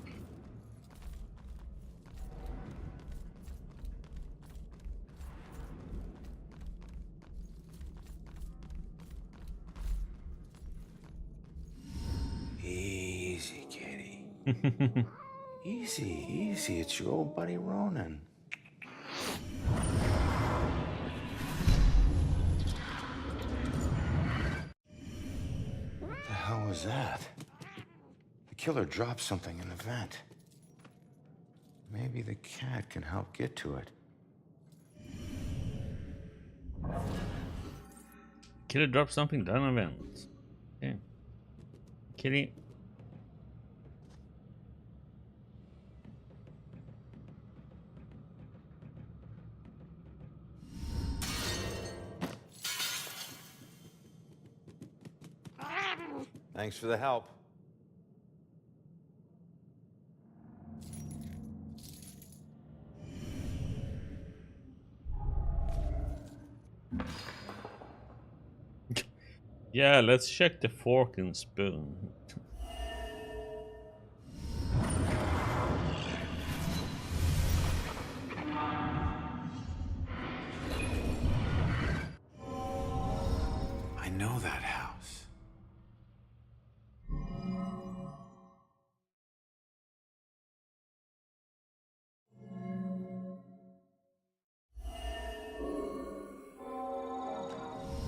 Easy, kitty. Easy, easy. It's your old buddy Ronan. What the hell was that? The killer dropped something in the vent. Maybe the cat can help get to it. Killer dropped something down a vent. Okay. Kitty. Thanks for the help. Yeah, let's check the fork and spoon. I know that house.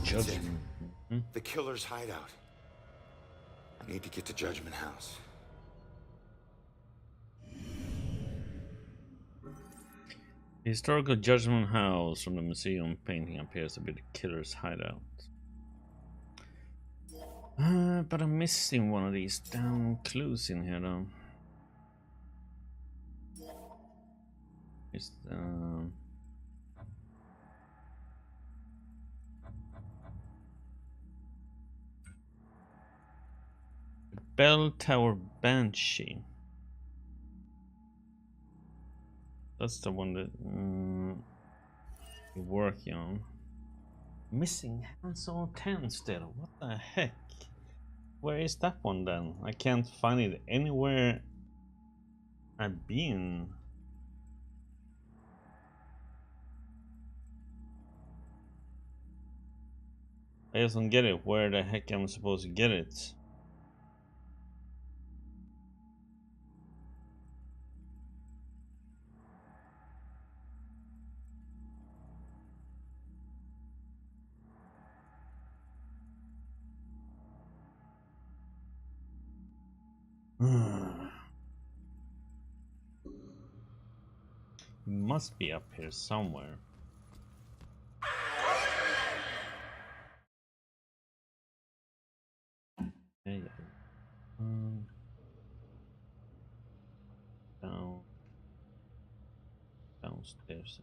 Judgment. The killer's hideout. I need to get to Judgment House. The historical Judgment House from the museum painting appears to be the killer's hideout. But I'm missing one of these damn clues in here though. Is Bell Tower Banshee. That's the one that you're working on. Missing Hansel 10 still. What the heck? Where is that one then? I can't find it anywhere I've been. I just don't get it. Where the heck am I supposed to get it? It must be up here somewhere. Yeah. Downstairs.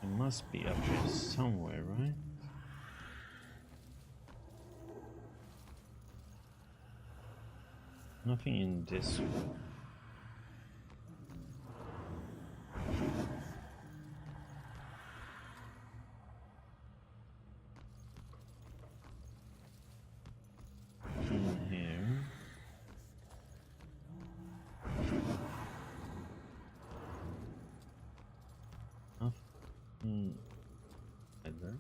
It must be up here somewhere, right? Nothing in this room. In here. Nothing either.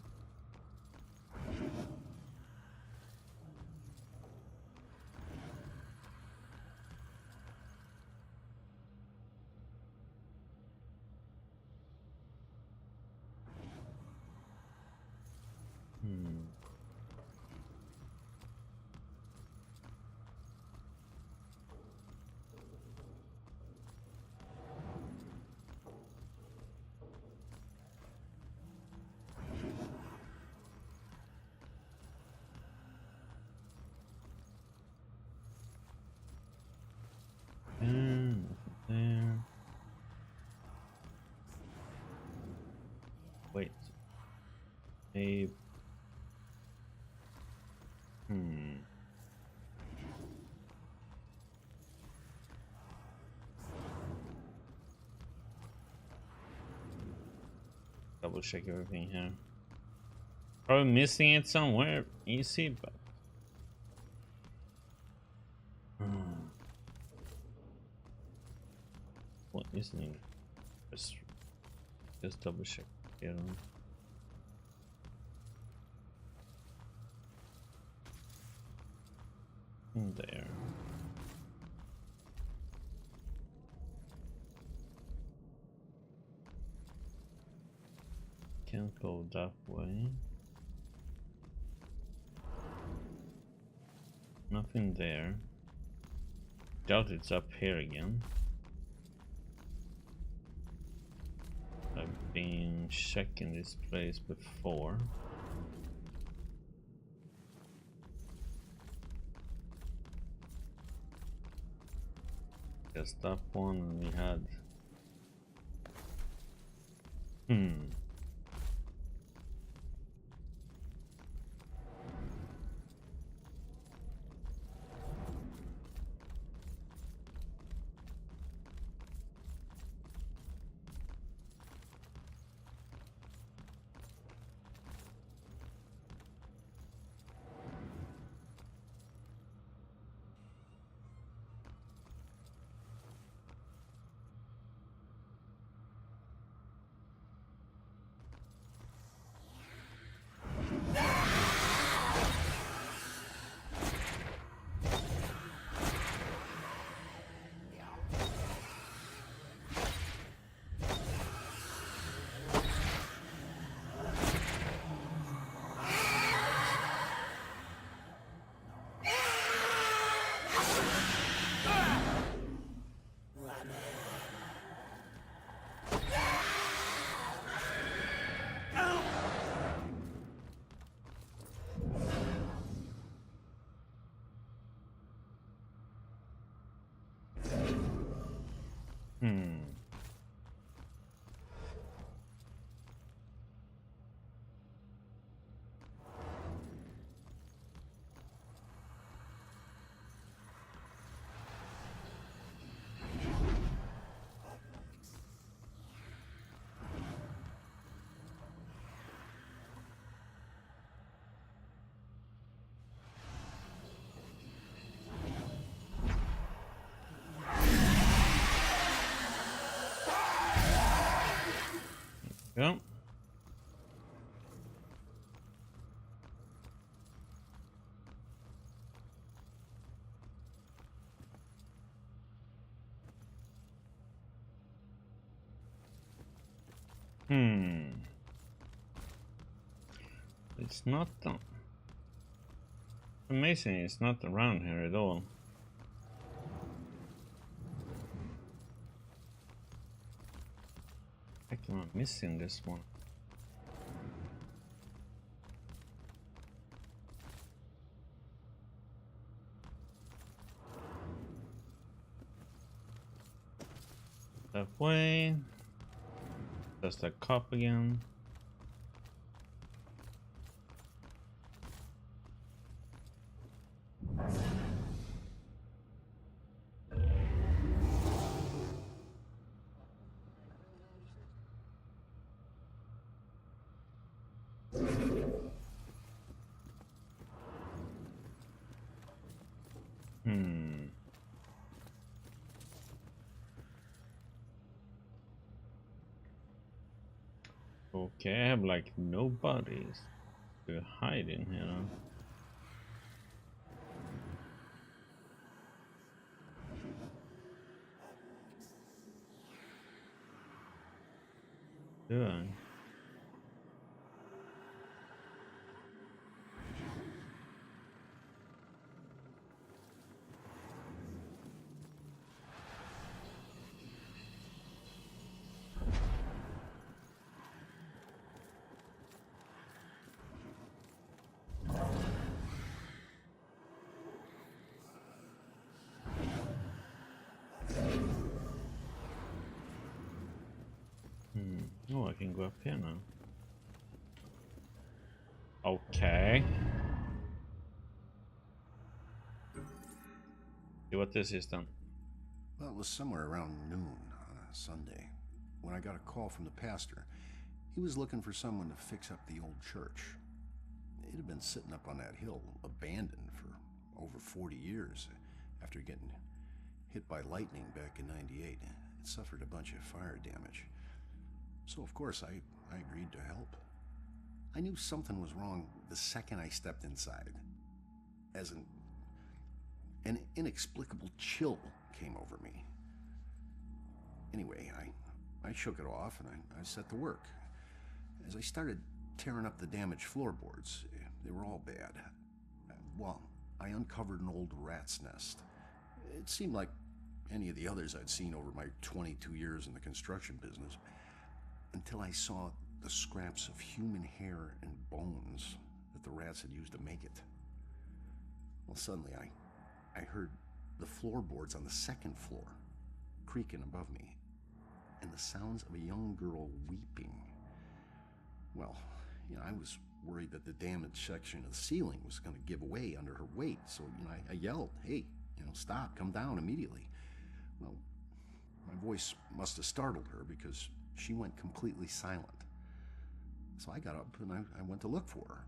There. Wait. A. Double check everything here. Probably missing it somewhere. Easy, but. What is it? Just double check. Yeah. There. Can't go that way. Nothing there. Doubt it's up here again. I've been checking this place before. Just that one we had. Yeah. It's not amazing. It's not around here at all. I am missing this one. That way. That's the cop again. Okay, I have like no bodies to hide in here. Do I? Oh, I can go up here now. Okay. See what this is then. Well, it was somewhere around noon on a Sunday when I got a call from the pastor. He was looking for someone to fix up the old church. It had been sitting up on that hill, abandoned for over 40 years after getting hit by lightning back in '98. It suffered a bunch of fire damage. So, of course, I agreed to help. I knew something was wrong the second I stepped inside, as an inexplicable chill came over me. Anyway, I shook it off and I set to work. As I started tearing up the damaged floorboards, they were all bad. Well, I uncovered an old rat's nest. It seemed like any of the others I'd seen over my 22 years in the construction business, until I saw the scraps of human hair and bones that the rats had used to make it. Well, suddenly I heard the floorboards on the second floor creaking above me, and the sounds of a young girl weeping. Well, I was worried that the damaged section of the ceiling was going to give way under her weight, so, I yelled, "Hey, stop, come down immediately." Well, my voice must have startled her because she went completely silent. So I got up and I went to look for her.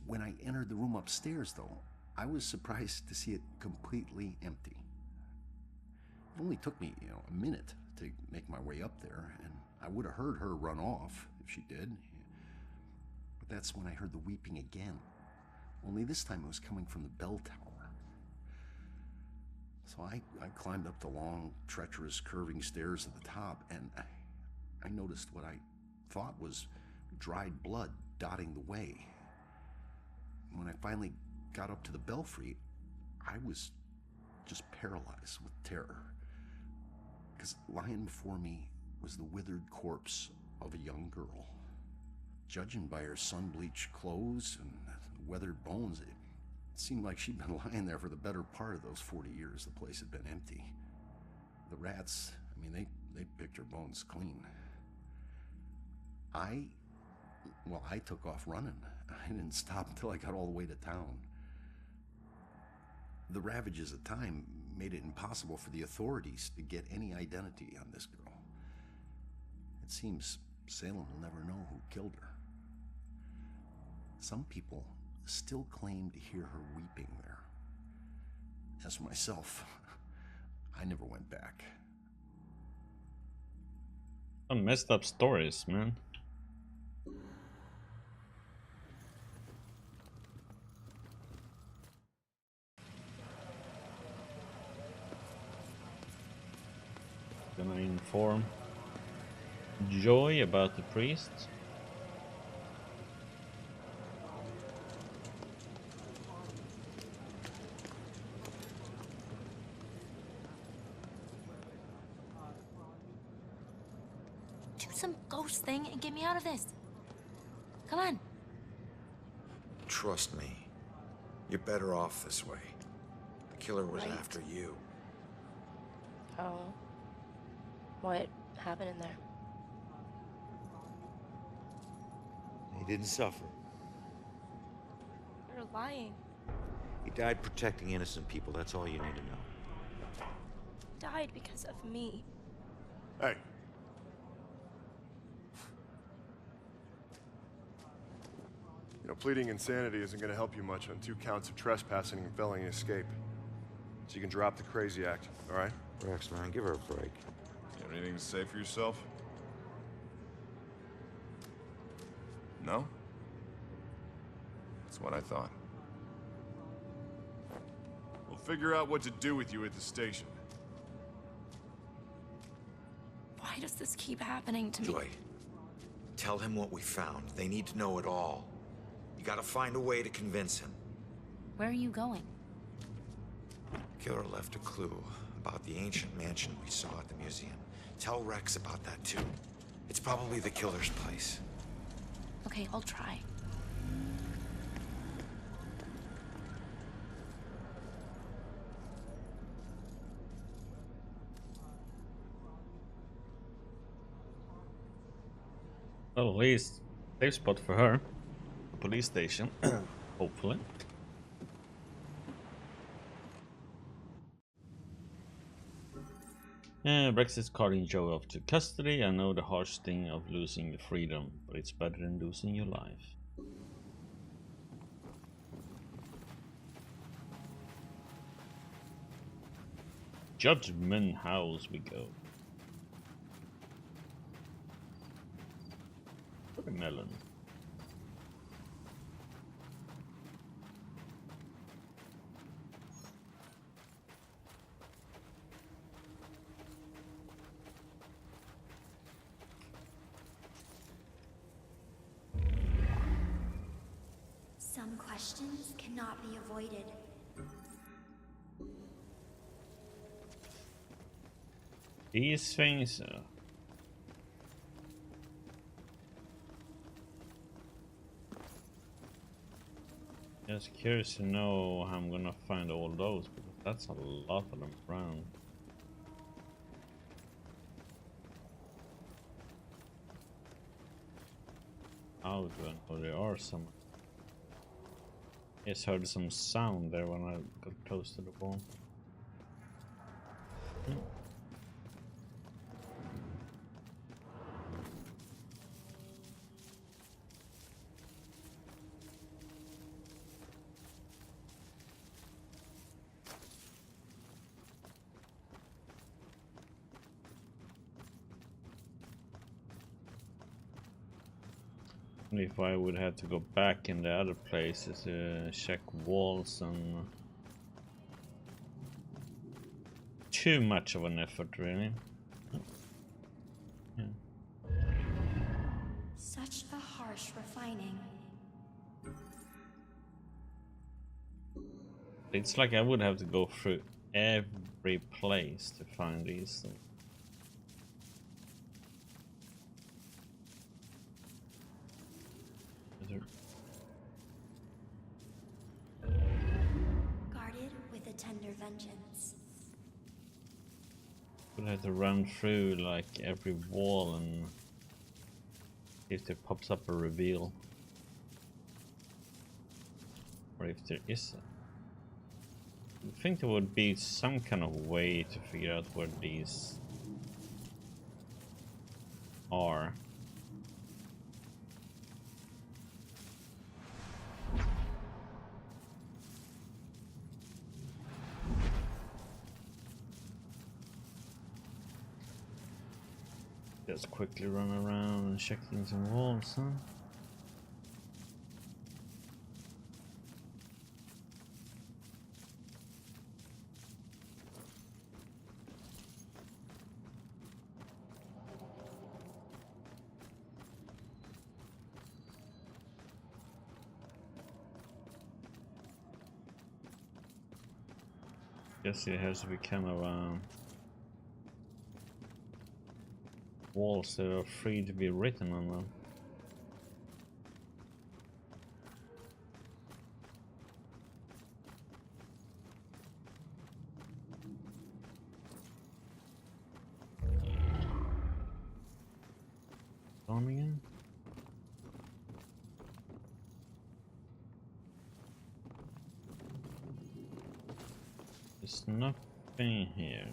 When I entered the room upstairs, though, I was surprised to see it completely empty. It only took me, a minute to make my way up there, and I would have heard her run off if she did. But that's when I heard the weeping again. Only this time it was coming from the bell tower. So I climbed up the long, treacherous, curving stairs at the top, and I noticed what I thought was dried blood dotting the way. When I finally got up to the belfry, I was just paralyzed with terror. Because lying before me was the withered corpse of a young girl. Judging by her sun-bleached clothes and weathered bones, it seemed like she'd been lying there for the better part of those 40 years the place had been empty. The rats, they picked her bones clean. I took off running. I didn't stop until I got all the way to town. The ravages of time made it impossible for the authorities to get any identity on this girl. It seems Salem will never know who killed her. Some people still claim to hear her weeping there. As for myself, I never went back. Some messed up stories, man. Gonna inform Joy about the priest. Do some ghost thing and get me out of this. Come on. Trust me. You're better off this way. The killer was Right. after you. Oh. What happened in there? He didn't suffer. You're lying. He died protecting innocent people. That's all you need to know. Died because of me. Hey. Pleading insanity isn't going to help you much on 2 counts of trespassing and felony escape. So you can drop the crazy act, all right? Rex, man, give her a break. You have anything to say for yourself? No? That's what I thought. We'll figure out what to do with you at the station. Why does this keep happening to me? Joy, tell him what we found. They need to know it all. You gotta find a way to convince him. Where are you going? Killer left a clue about the ancient mansion we saw at the museum. Tell Rex about that too. It's probably the killer's place. Okay, I'll try. Well, at least safe spot for her. A police station, hopefully. Brexit's carting Joe off to custody. I know the harsh thing of losing your freedom, but it's better than losing your life. Judgment House we go. Watermelon. Some questions cannot be avoided. These things. Just curious to know how I'm gonna find all those, because that's a lot of them around. How do I know there are some? Just heard some sound there when I got close to the wall. If I would have to go back in the other places to check walls and too much of an effort, really. Yeah. Such a harsh refining. It's like I would have to go through every place to find these things. Guarded with a tender vengeance. Would have to run through like every wall and see if there pops up a reveal, or if there isn't. I think there would be some kind of way to figure out where these are. Just quickly run around and check things on walls, huh? Guess it has to be kind of walls that are free to be written on them. On again? There's nothing here.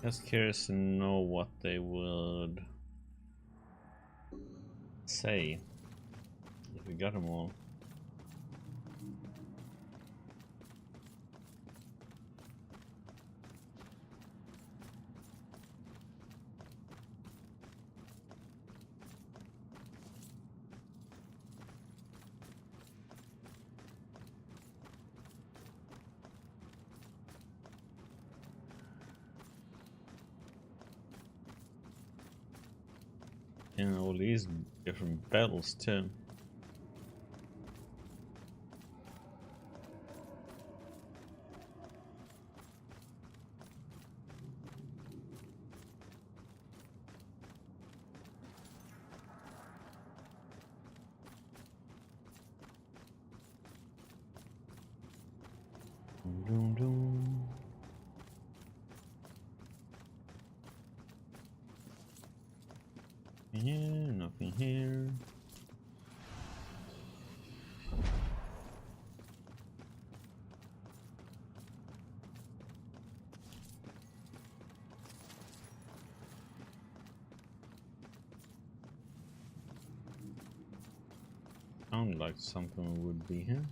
Just curious to know what they would say if we got them all. And all these different bells too. Dum, dum. Nothing here, nothing here. Sound like something would be here.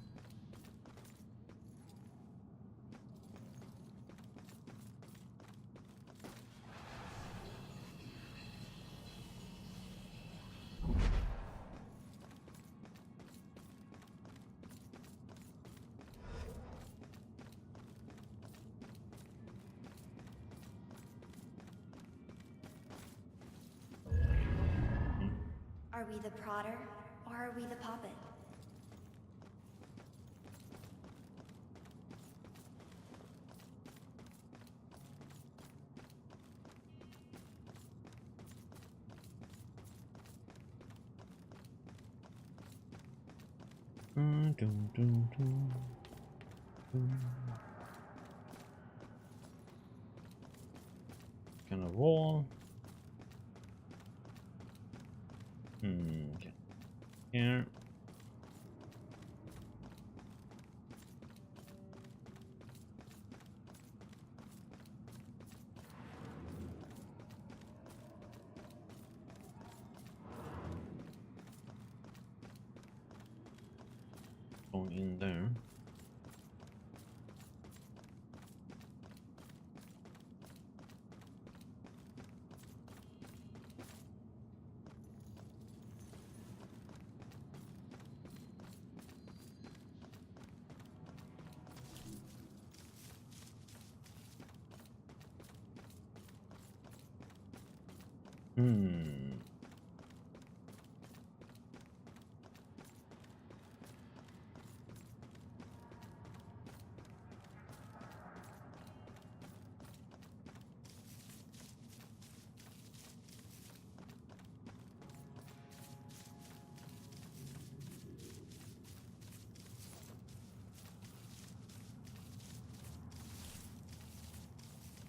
Are we the prodder, or are we the puppet? Kind of wall. Okay. Here. Going in there.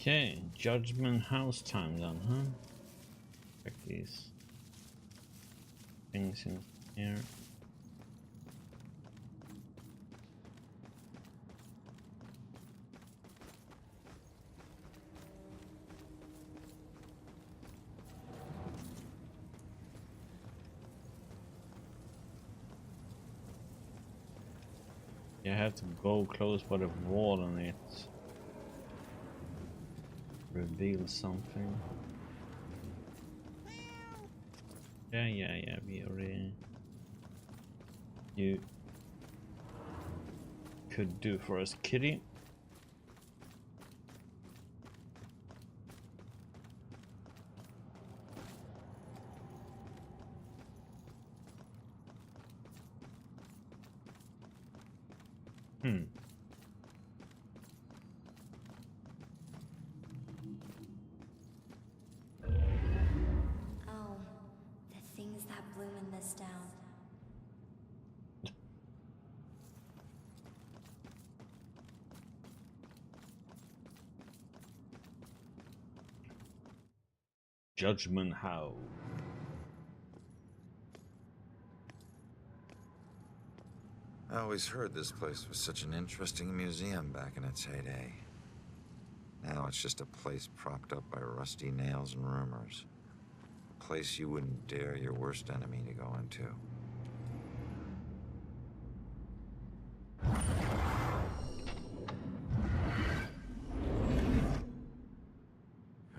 Okay, Judgment House time then, huh? Check these things in here. You have to go close by the wall and it reveals something. Yeah, we already... You could do for us, kitty. Oh, the things that blew in this town. Judgment House. I always heard this place was such an interesting museum back in its heyday. Now it's just a place propped up by rusty nails and rumors. A place you wouldn't dare your worst enemy to go into.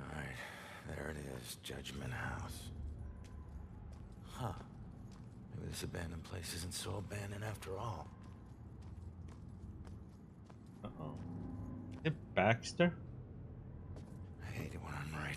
Alright, there it is, Judgment House. Huh. Maybe this abandoned place isn't so abandoned after all. Uh-oh. Is it Baxter? I hate it when I'm right.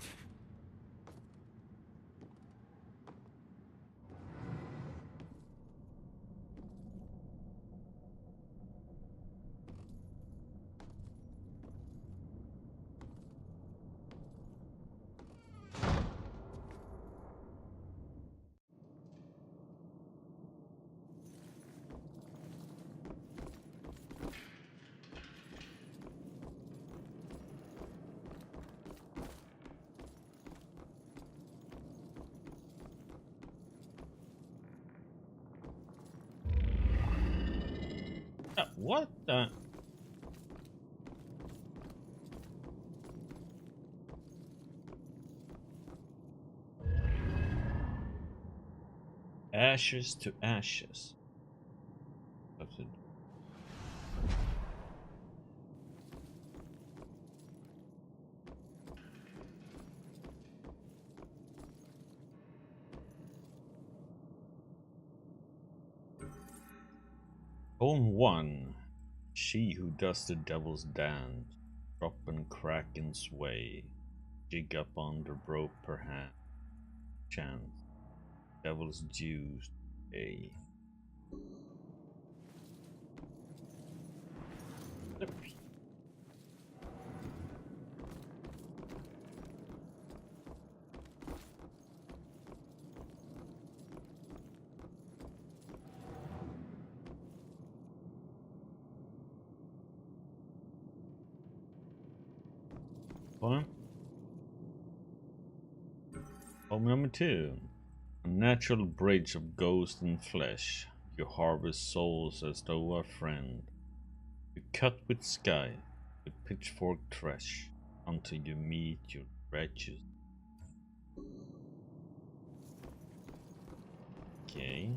What the? Ashes to ashes. That's it. Poem 1. She who does the devil's dance, drop and crack and sway, jig up on the rope per hand, chance, devil's dues, a. Poem number 2. A natural bridge of ghost and flesh. You harvest souls as though a friend. You cut with sky, with pitchfork thresh, until you meet your wretches. Okay.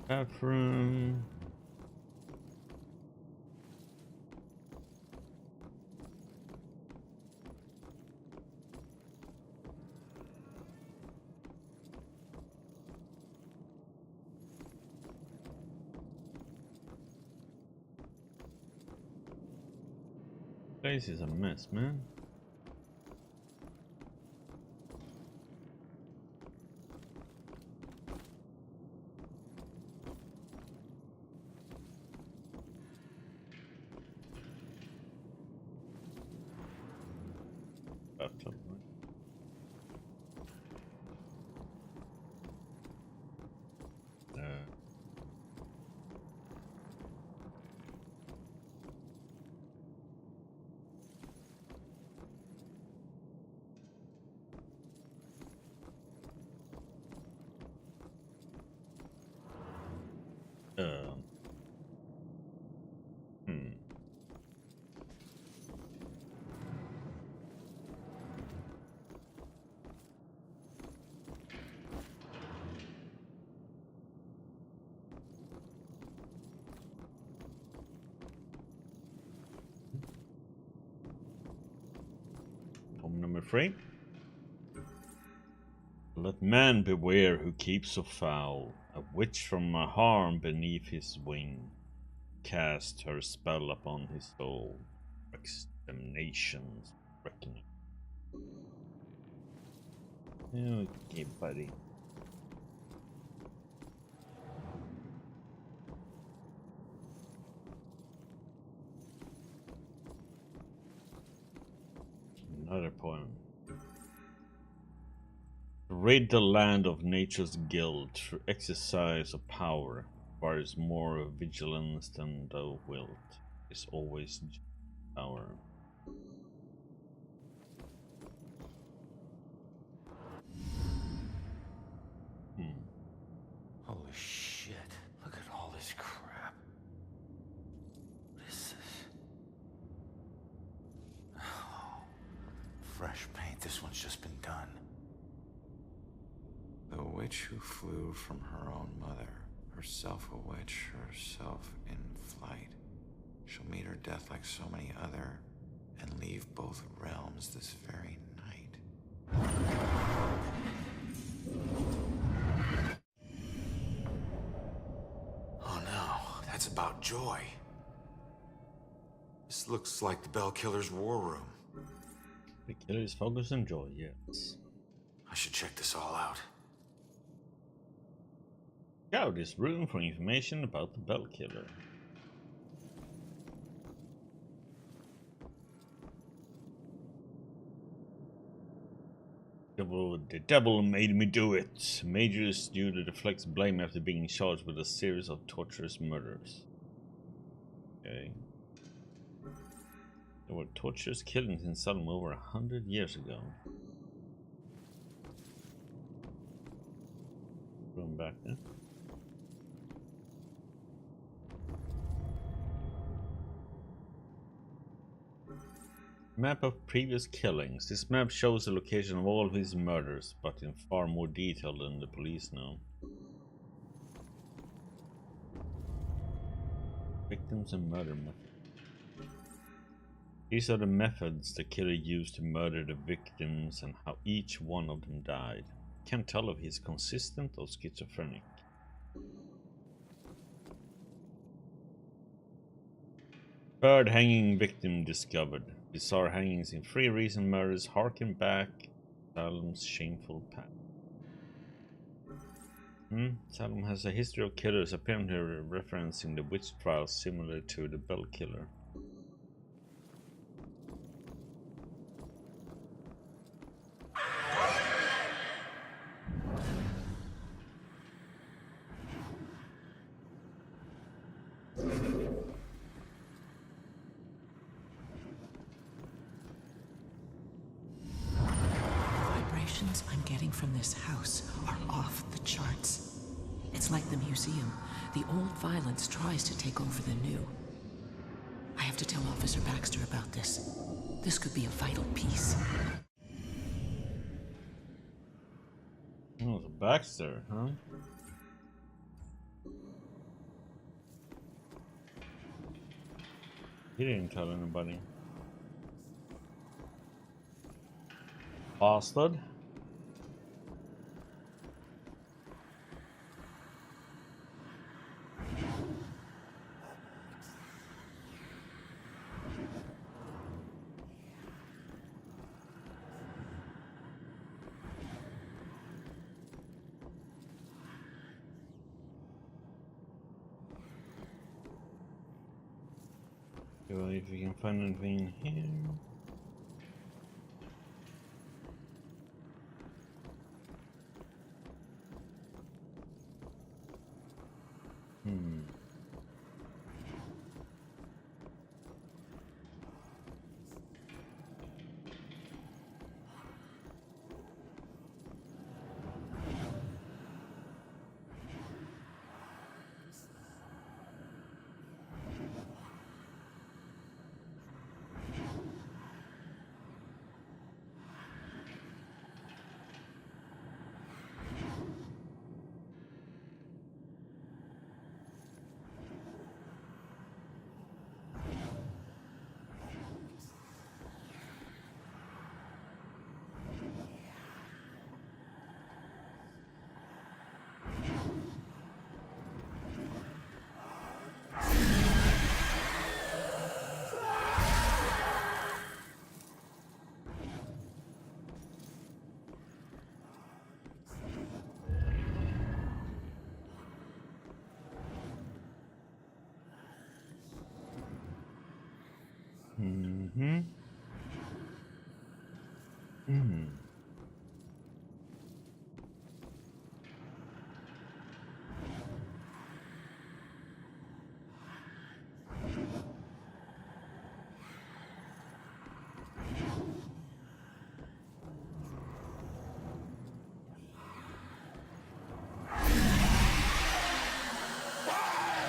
Bathroom. Place is a mess, man. Bathtub, right? Poem number 3. Let man beware who keeps so foul, a witch from a harm beneath his wing, cast her spell upon his soul, extermination's reckoning. Okay, buddy. Another poem. Raid the land of nature's guilt through exercise of power, requires more vigilance than thou wilt, is always power. Holy shit. Look at all this crap. What is this? Oh, fresh paint. This one's just been done. The witch who flew from her own mother, herself a witch, herself in flight. She'll meet her death like so many other, and leave both realms this very night. Joy. This looks like the Bell Killer's war room. The killer is focused on Joy, yes. I should check this all out. Scout this room for information about the Bell Killer. The devil made me do it. Major is due to deflect blame after being charged with a series of torturous murders. Okay. There were torturous killings in Salem over 100 years ago. Going back there. Map of previous killings. This map shows the location of all of his murders, but in far more detail than the police know. Victims and murder methods. These are the methods the killer used to murder the victims and how each one of them died. Can't tell if he's consistent or schizophrenic. Third hanging victim discovered. Bizarre hangings in 3 recent murders harken back Salem's shameful past. Salem has a history of killers, apparently referencing the witch trials similar to the Bell Killer. I'm getting from this house are off the charts. It's like the museum. The old violence tries to take over the new. I have to tell Officer Baxter about this. This could be a vital piece. Oh, the Baxter, huh? He didn't tell anybody. Bastard. Well, if you can find anything here.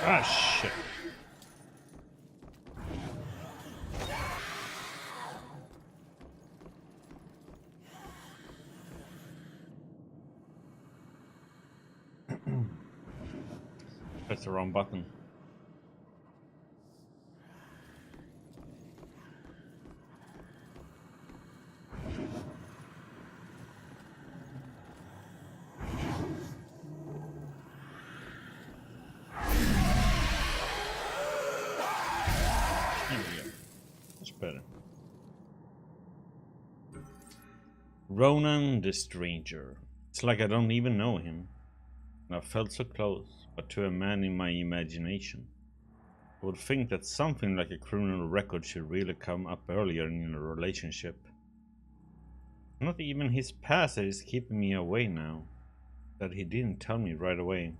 Ah, shit. Press the wrong button. better. Ronan the Stranger. It's like I don't even know him. And I felt so close, but to a man in my imagination. I would think that something like a criminal record should really come up earlier in a relationship. Not even his past that is keeping me away now. That he didn't tell me right away.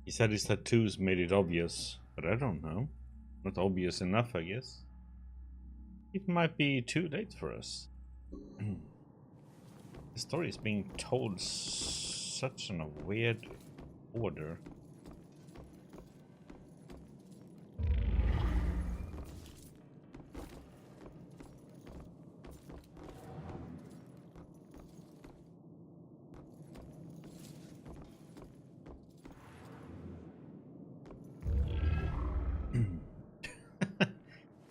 He said his tattoos made it obvious, but I don't know. Not obvious enough, I guess. It might be too late for us. The story is being told such in a weird order.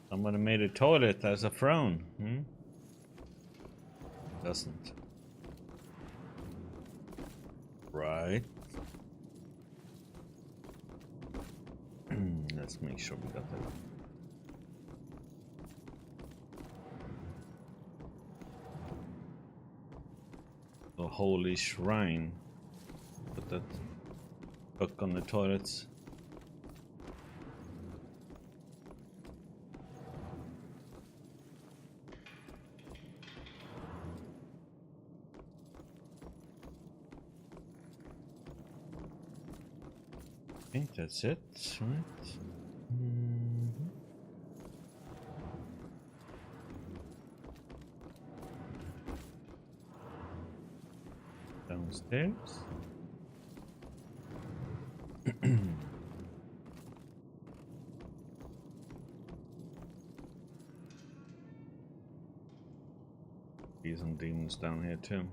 Somebody made a toilet as a throne, Doesn't. Right. Let's make sure we got that. The holy shrine. Put that book on the toilets. I think that's it, right? Downstairs. See some demons down here too.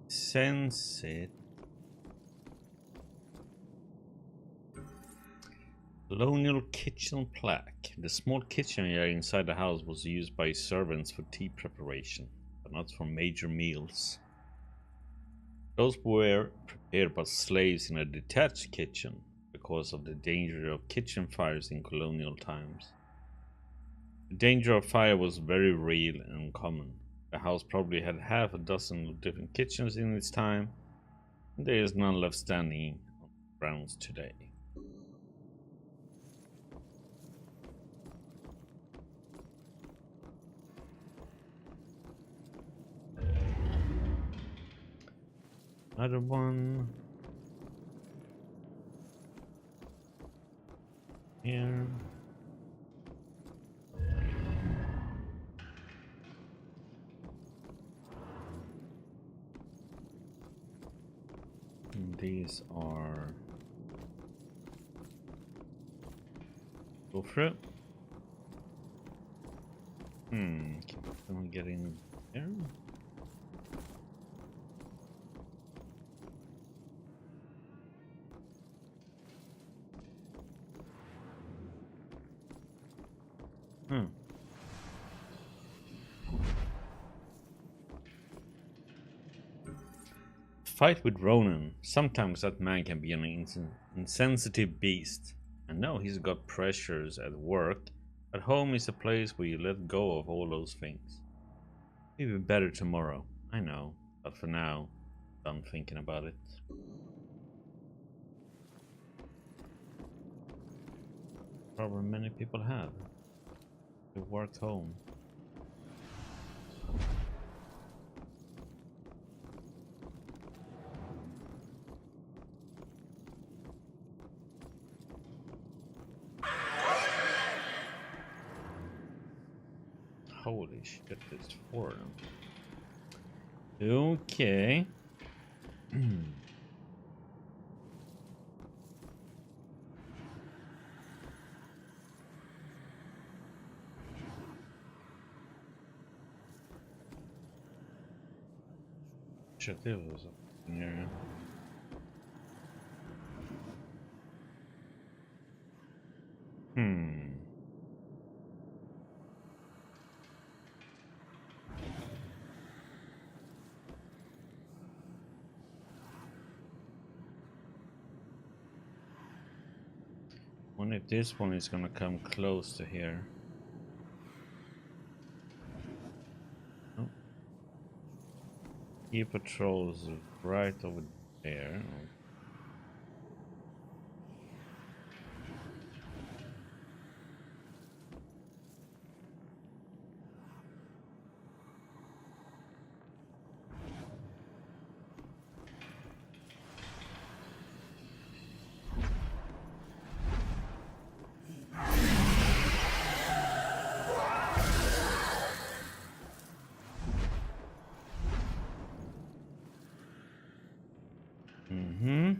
Sense it. Colonial kitchen plaque. The small kitchen area inside the house was used by servants for tea preparation, but not for major meals. Those were prepared by slaves in a detached kitchen because of the danger of kitchen fires in colonial times. The danger of fire was very real and common. The house probably had half a dozen of different kitchens in its time, and there is none left standing on the grounds today. Another one. Here. And these are... Go for it. Can we get in there? Fight with Ronan. Sometimes that man can be an insensitive beast. I know he's got pressures at work, but home is a place where you let go of all those things. It'll be better tomorrow, I know, but for now, I'm thinking about it. Probably many people have. They work home. Holy shit, there's 4 of them. Okay. Shit, there was an area. Wonder if this one is gonna come close to here. Oh. He patrols right over there. Mm-hmm.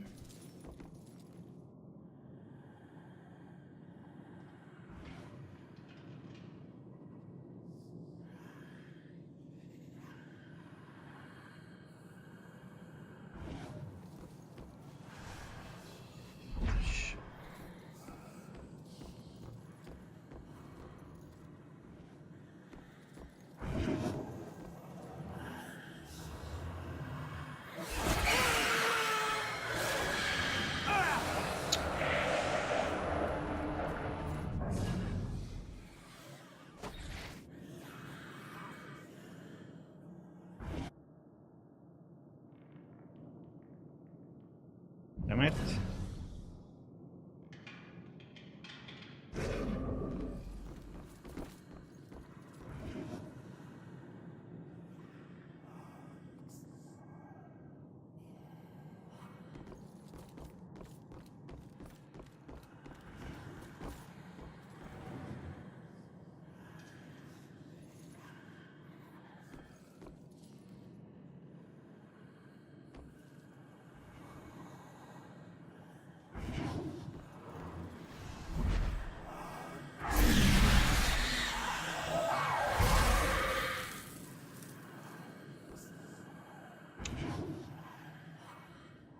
Damn it.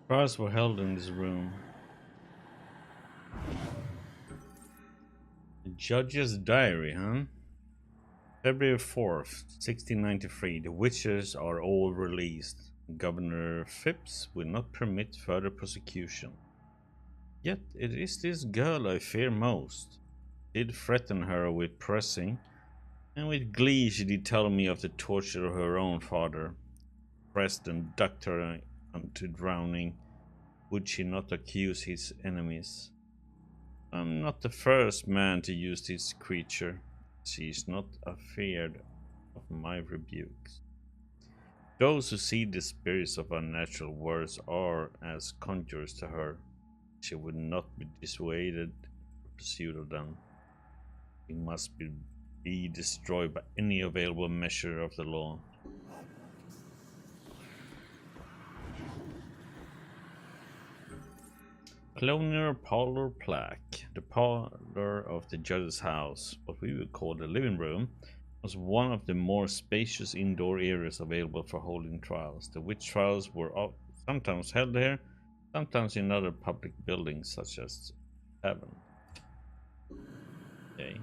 Trials were held in this room. The judge's diary, huh? February 4th, 1693. The witches are all released. Governor Phipps will not permit further prosecution. Yet it is this girl I fear most. Did threaten her with pressing, and with glee she did tell me of the torture of her own father. Pressed and ducked her unto drowning. Would she not accuse his enemies? I'm not the first man to use this creature. She is not afeard of my rebukes. Those who see the spirits of unnatural words are as conjurers to her. She would not be dissuaded from pursuit of them. He must be destroyed by any available measure of the law. Colonial parlor plaque. The parlor of the judge's house, what we would call the living room, was one of the more spacious indoor areas available for holding trials. The witch trials were sometimes held here, sometimes in other public buildings such as Tavern. Okay.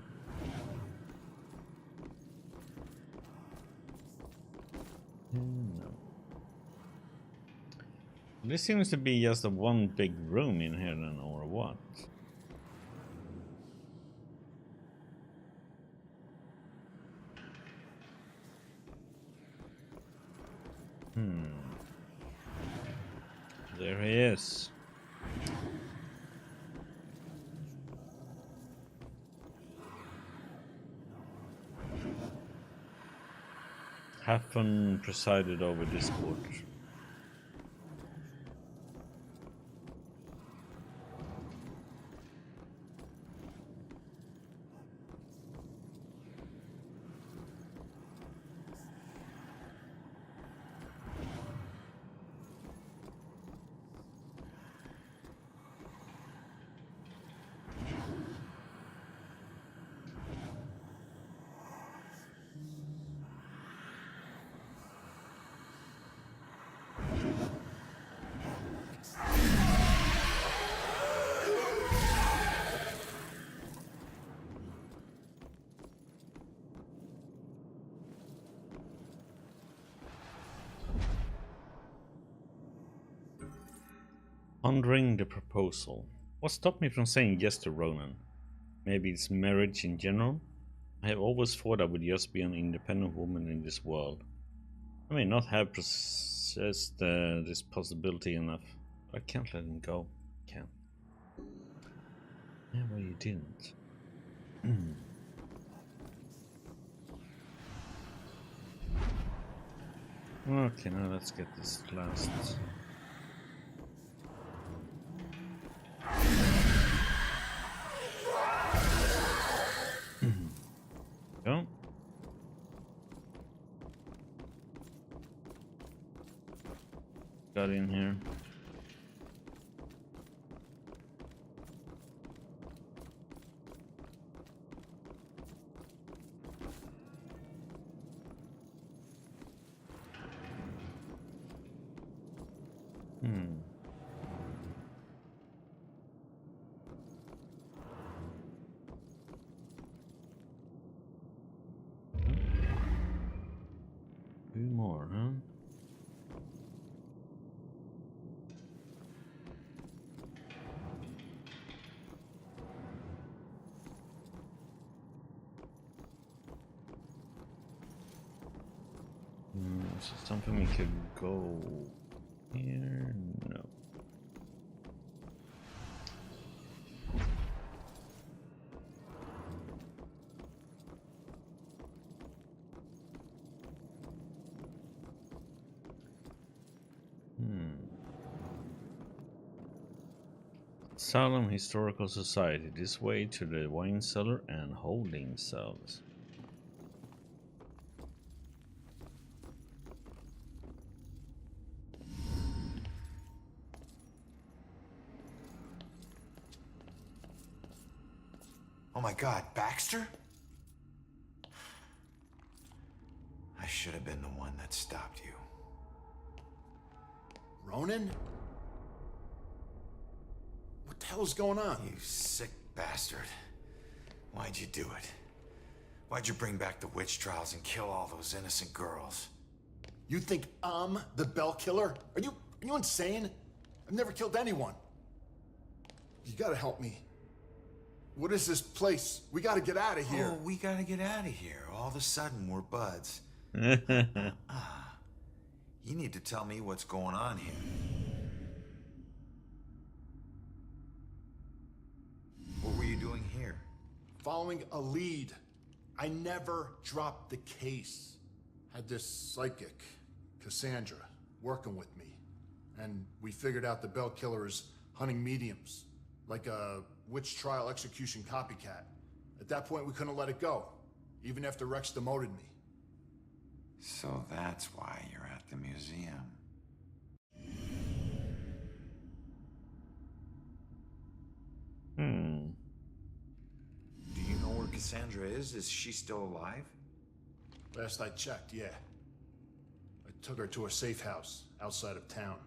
No. This seems to be just a one big room in here then, or what? There he is. Hafen presided over this court. Pondering the proposal. What stopped me from saying yes to Ronan? Maybe it's marriage in general? I have always thought I would just be an independent woman in this world. I may not have processed this possibility enough. I can't let him go. Can't. Yeah, well, you didn't. Okay, now let's get this last. Go. Got in here. Two more, huh? Is it something we could go here? No. Salem Historical Society. This way to the wine cellar and holding cells. Oh my God, Baxter? I should have been the one that stopped you. Ronan? What the hell is going on? You sick bastard. Why'd you do it? Why'd you bring back the witch trials and kill all those innocent girls? You think I'm the Bell Killer? Are you insane? I've never killed anyone. You gotta help me. What is this place? We gotta get out of here. Oh, we gotta get out of here. All of a sudden, we're buds. You need to tell me what's going on here. What were you doing here? Following a lead. I never dropped the case. Had this psychic, Cassandra, working with me. And we figured out the Bell Killer is hunting mediums. Like a witch trial execution copycat. At that point, we couldn't let it go. Even after Rex demoted me. So that's why you're at the museum. Do you know where Cassandra is? Is she still alive? Last I checked, yeah. I took her to a safe house outside of town.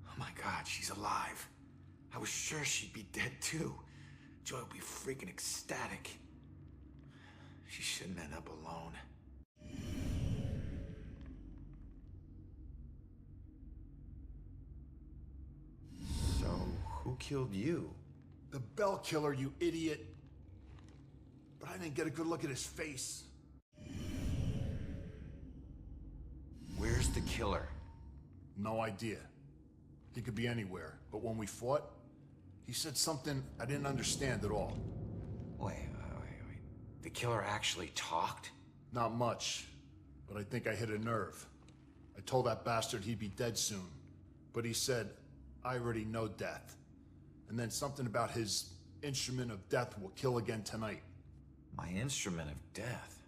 Oh my God, she's alive. I was sure she'd be dead too. Joy would be freaking ecstatic. She shouldn't end up alone. So, who killed you? The Bell Killer, you idiot. But I didn't get a good look at his face. Where's the killer? No idea. He could be anywhere. But when we fought, he said something I didn't understand at all. Wait. The killer actually talked? Not much, but I think I hit a nerve. I told that bastard he'd be dead soon, but he said, I already know death. And then something about his instrument of death will kill again tonight. My instrument of death?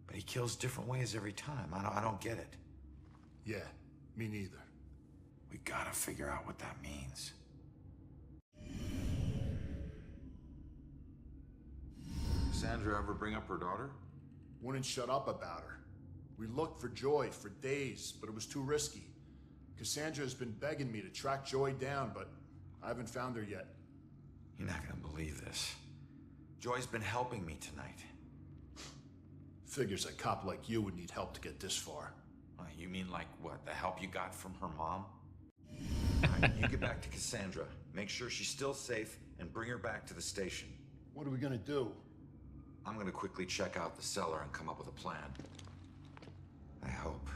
But he kills different ways every time. I don't get it. Yeah, me neither. We gotta figure out what that means. Cassandra ever bring up her daughter? Wouldn't shut up about her. We looked for Joy for days, but it was too risky. Cassandra has been begging me to track Joy down, but I haven't found her yet. You're not gonna believe this. Joy's been helping me tonight. Figures a cop like you would need help to get this far. You mean like what? The help you got from her mom? You get back to Cassandra. Make sure she's still safe and bring her back to the station. What are we gonna do? I'm gonna quickly check out the cellar and come up with a plan. I hope.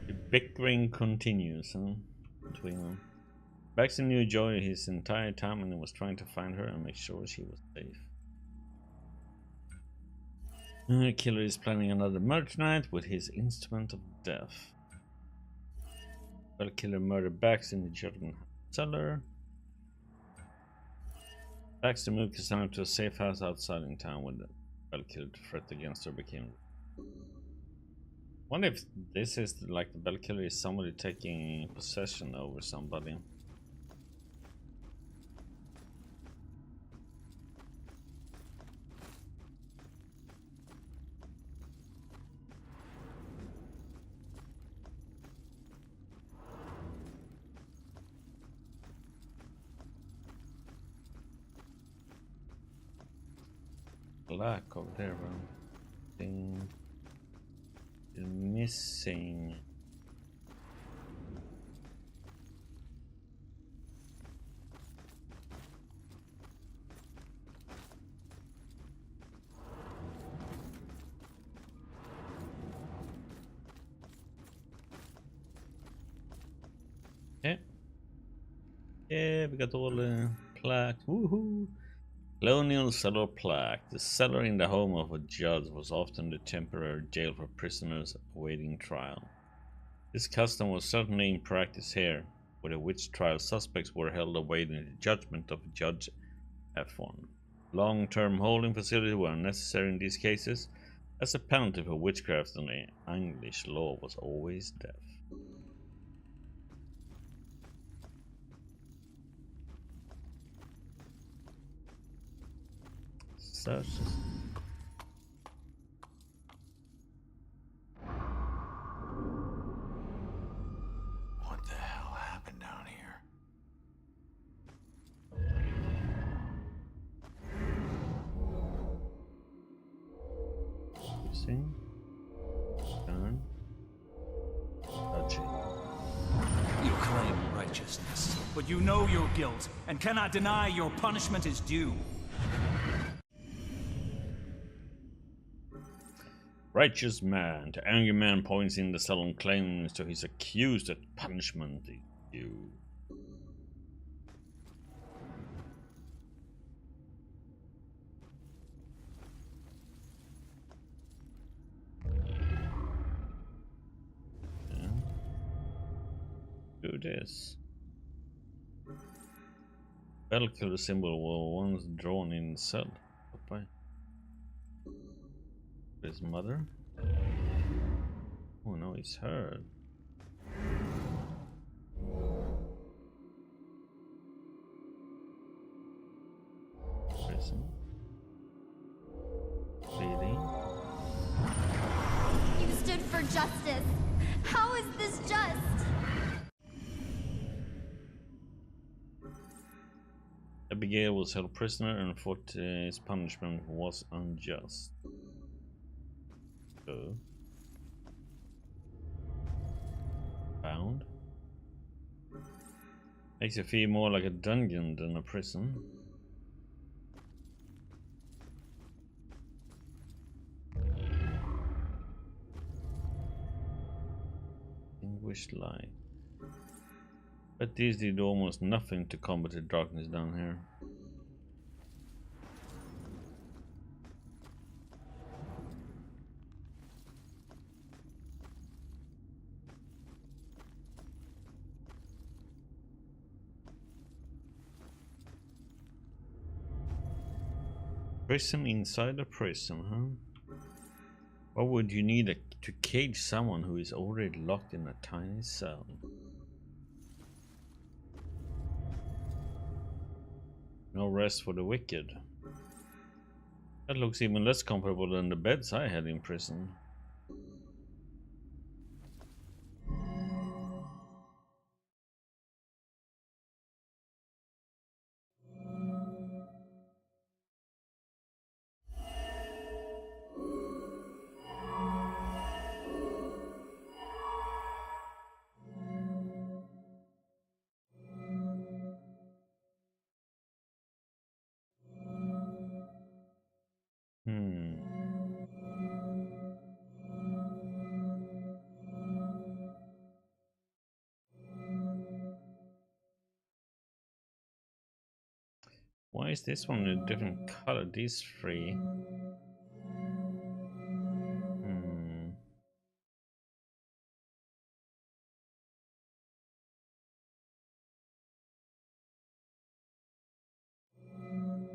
The bickering continues, between them. Baxter knew Joy his entire time and was trying to find her and make sure she was safe. The killer is planning another murder tonight with his instrument of death. Bell killer murdered Baxter in the Jordan cellar. Baxter moved Cassandra to a safe house outside in town when the Bell killer threat against her became. Wonder if this is like the Bell killer is somebody taking possession over somebody. Black over there, bro. Thing is missing. Okay. Yeah, we got all the plaques. Woohoo! Colonial cellar plaque. The cellar in the home of a judge was often the temporary jail for prisoners awaiting trial. This custom was certainly in practice here, where the witch trial suspects were held awaiting the judgment of Judge F1. Long-term holding facilities were necessary in these cases, as a penalty for witchcraft under English law was always death. Search. What the hell happened down here? Using. Done. Touching. You claim righteousness, but you know your guilt and cannot deny your punishment is due. Righteous man. The angry man points in the cell and claims to his accused that punishment is due. Yeah. Do this. Bell killer symbol was once drawn in the cell. Bye. His mother? Oh no, he's heard. Prison. Bleeding. You stood for justice. How is this just? Abigail was held prisoner and thought his punishment was unjust. So. Found. Makes it feel more like a dungeon than a prison. Extinguished light. But these did almost nothing to combat the darkness down here. Prison inside a prison, huh? What would you need to cage someone who is already locked in a tiny cell? No rest for the wicked. That looks even less comfortable than the beds I had in prison. Why is this one a different color? These three.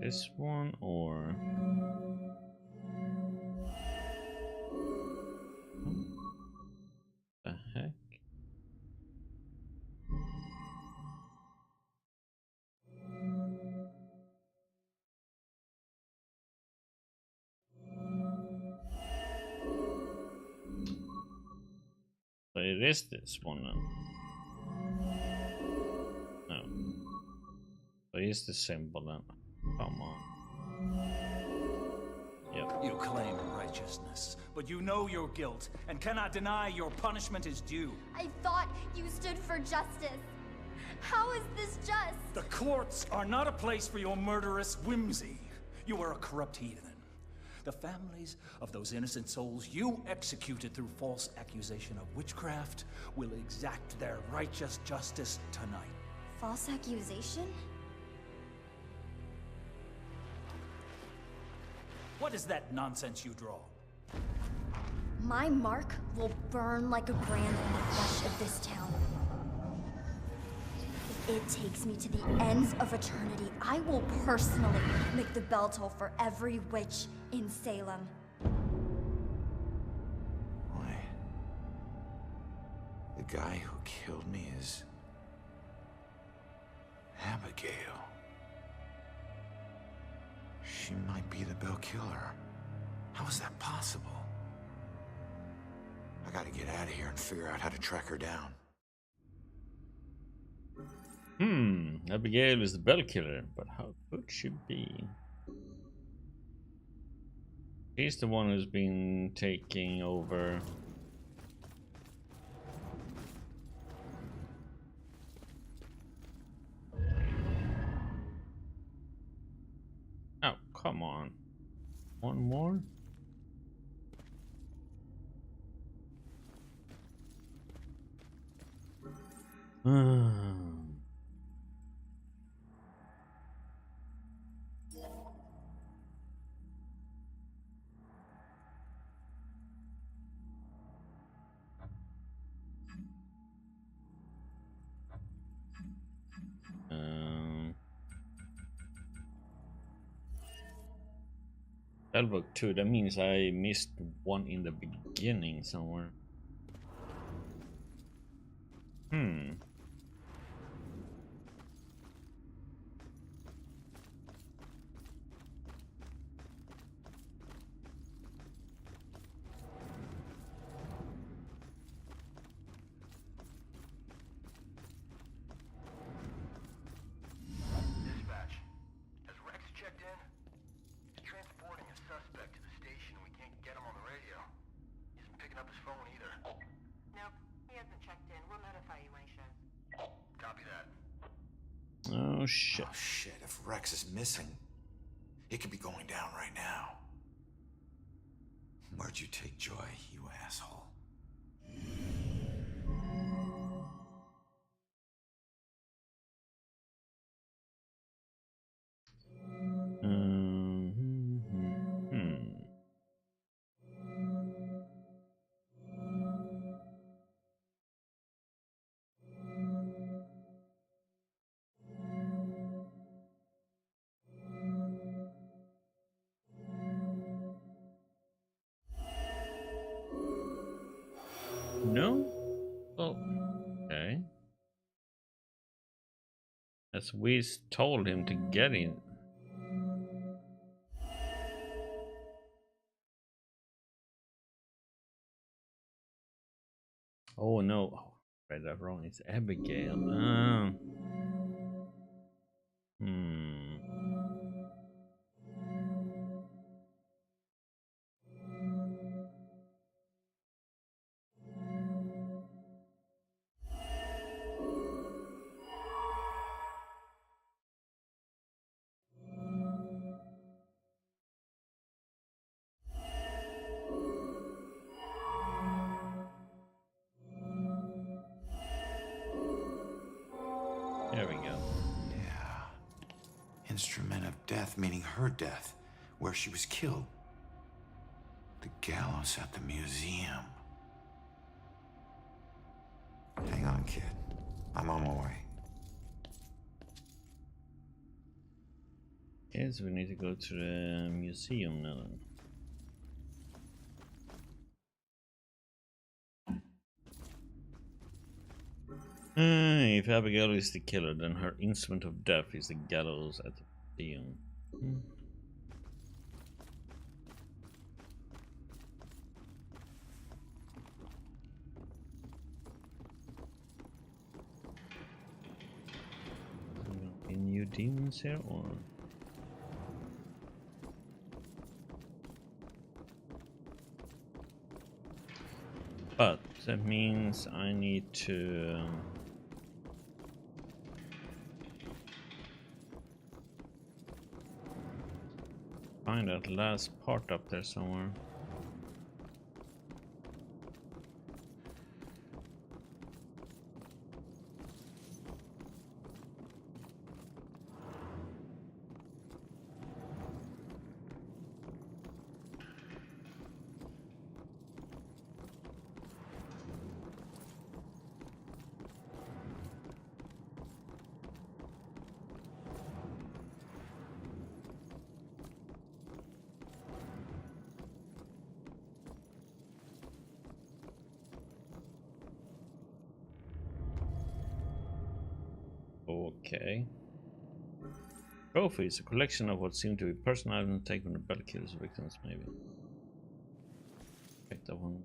This one or the heck? So it is this one then. No. So it's the symbol then. Come on. Yep. You claim righteousness, but you know your guilt and cannot deny your punishment is due. I thought you stood for justice. How is this just? The courts are not a place for your murderous whimsy. You are a corrupt heathen. The families of those innocent souls you executed through false accusation of witchcraft will exact their righteous justice tonight. False accusation? What is that nonsense you draw? My mark will burn like a brand in the flesh of this town. If it takes me to the ends of eternity, I will personally make the bell toll for every witch in Salem. Why? The guy who killed me is Abigail. She might be the Bell Killer. How is that possible? I gotta get out of here and figure out how to track her down. Abigail is the Bell Killer, but how could she be? She's the one who's been taking over. Oh, come on. One more? Spellbook 2, that means I missed one in the beginning somewhere. Oh shit. Oh shit, if Rex is missing, it could be going down right now. Where'd you take Joy, you asshole? No? Oh, okay. As we told him to get in. Oh no, oh, I read that wrong. It's Abigail. There we go. Instrument of death, meaning her death, where she was killed. The gallows at the museum. Hang on, kid. I'm on my way. Yes, we need to go to the museum now. If Abigail is the killer, then her instrument of death is the gallows at the museum. Any new demons here, or? But that means I need to find that last part up there somewhere. Okay. Trophy is a collection of what seem to be personal items taken from the battle kills victims, maybe. Check that one.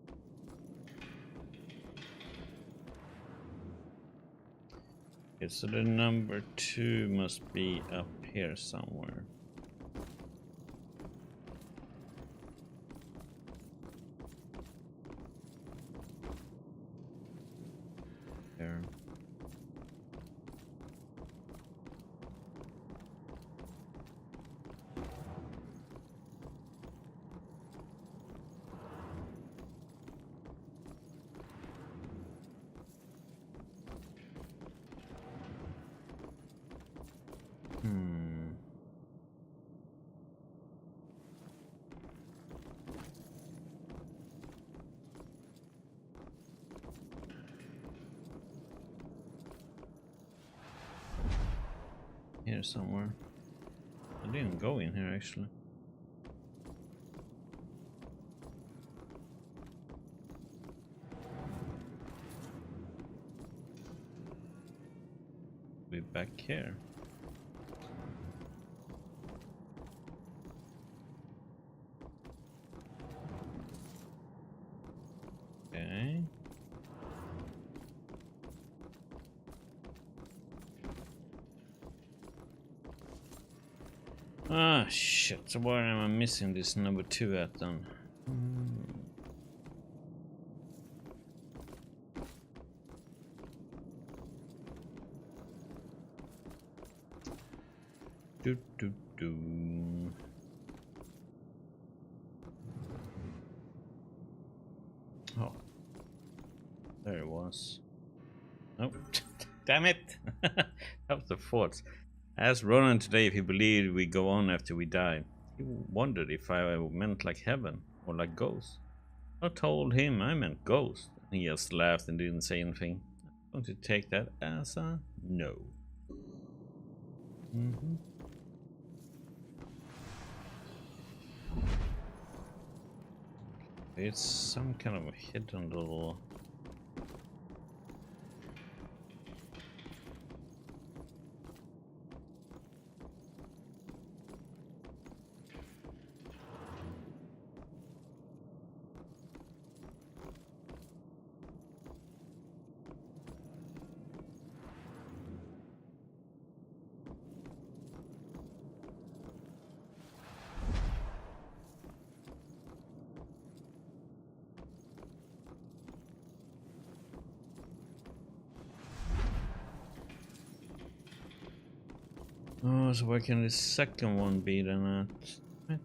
Okay, so the number 2 must be up here somewhere. There. Here somewhere. I didn't go in here actually. Be back here. Okay. Ah, shit. So where am I missing this number 2 at then? Do do do. Oh, there it was. Nope. Damn it! That was the fourth. I asked Ronan today if he believed we go on after we die. He wondered if I meant like heaven or like ghosts. I told him I meant ghosts. He just laughed and didn't say anything. I'm going to take that as a no. It's some kind of a hidden little... Oh, so where can the second one be then at?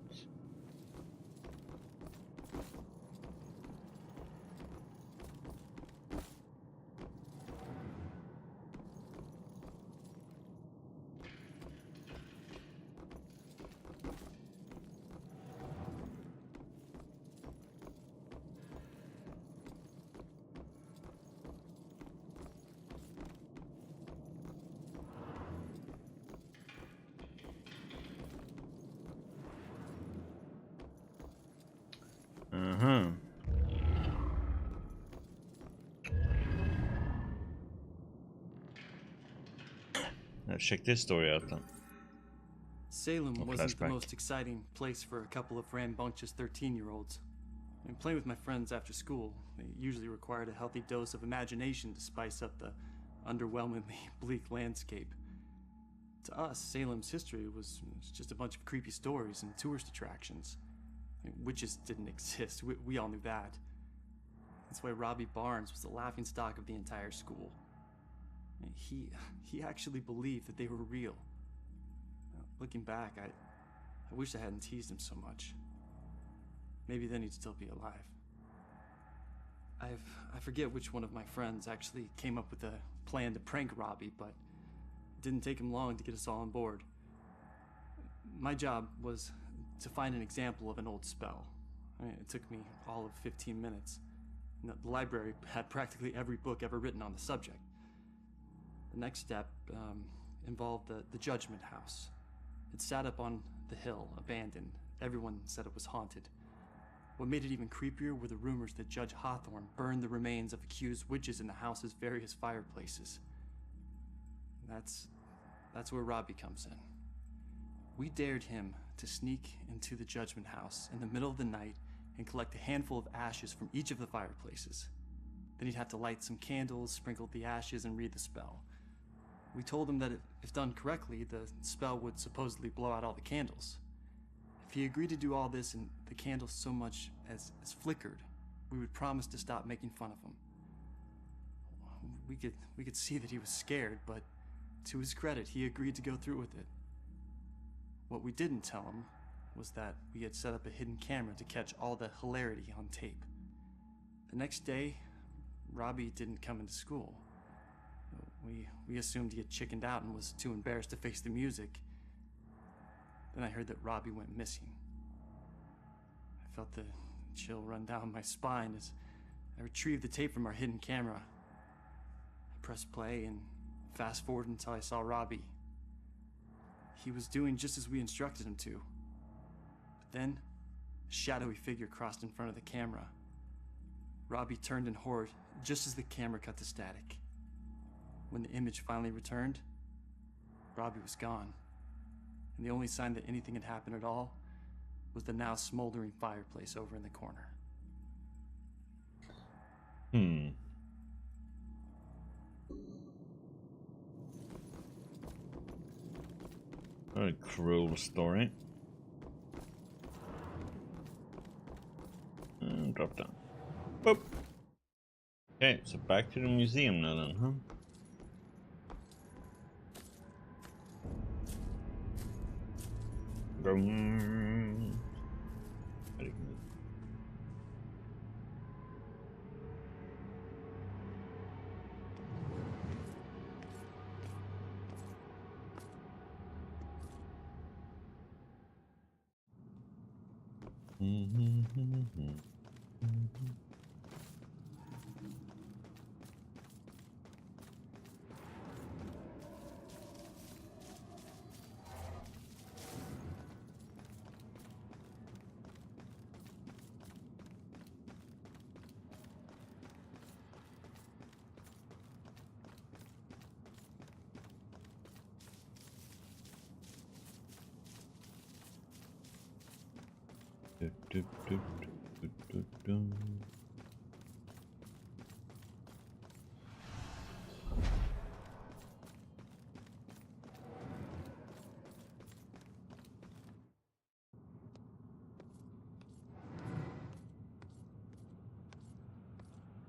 check this story out then. Salem A wasn't the flashback. most exciting place for a couple of rambunctious 13-year-olds. And playing with my friends after school, they usually required a healthy dose of imagination to spice up the underwhelmingly bleak landscape. To us, Salem's history was just a bunch of creepy stories and tourist attractions. Witches didn't exist, we all knew that. That's why Robbie Barnes was the laughingstock of the entire school. He actually believed that they were real. Looking back, I wish I hadn't teased him so much. Maybe then he'd still be alive. I forget which one of my friends actually came up with a plan to prank Robbie, but it didn't take him long to get us all on board. My job was to find an example of an old spell. It took me all of 15 minutes. The library had practically every book ever written on the subject. The next step involved the Judgment House. It sat up on the hill, abandoned. Everyone said it was haunted. What made it even creepier were the rumors that Judge Hawthorne burned the remains of accused witches in the house's various fireplaces. That's where Robbie comes in. We dared him to sneak into the Judgment House in the middle of the night and collect a handful of ashes from each of the fireplaces. Then he'd have to light some candles, sprinkle the ashes, and read the spell. We told him that if done correctly, the spell would supposedly blow out all the candles. If he agreed to do all this and the candles so much as flickered, we would promise to stop making fun of him. We could see that he was scared, but to his credit, he agreed to go through with it. What we didn't tell him was that we had set up a hidden camera to catch all the hilarity on tape. The next day, Robbie didn't come into school. We assumed he had chickened out and was too embarrassed to face the music. Then I heard that Robbie went missing. I felt the chill run down my spine as I retrieved the tape from our hidden camera. I pressed play and fast forward until I saw Robbie. He was doing just as we instructed him to. But then, a shadowy figure crossed in front of the camera. Robbie turned in horror just as the camera cut to static. When the image finally returned, Robbie was gone. And the only sign that anything had happened at all was the now smoldering fireplace over in the corner. Very cruel story. And drop down. Boop. Okay, so back to the museum now then, huh? Vroom. Very good.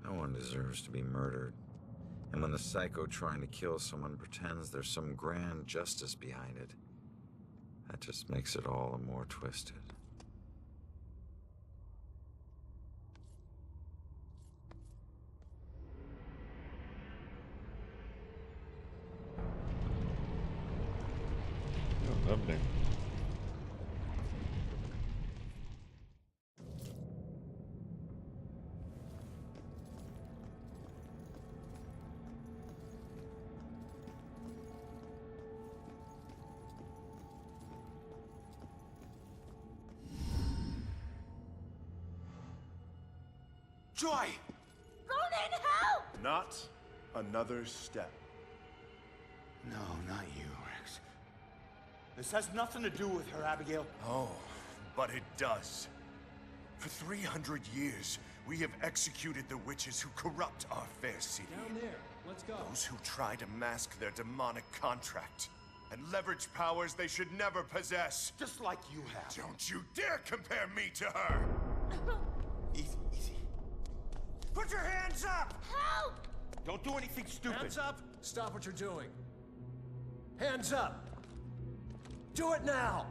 No one deserves to be murdered. And when the psycho trying to kill someone pretends there's some grand justice behind it, that just makes it all the more twisted. Oh, lovely. Joy! Ronan, help! Not another step. No, not you. This has nothing to do with her, Abigail. Oh, but it does. For 300 years, we have executed the witches who corrupt our fair city. Down there. Let's go. Those who try to mask their demonic contract and leverage powers they should never possess. Just like you have. Don't you dare compare me to her! Easy, easy. Put your hands up! Help! Don't do anything stupid. Hands up. Stop what you're doing. Hands up. Do it now.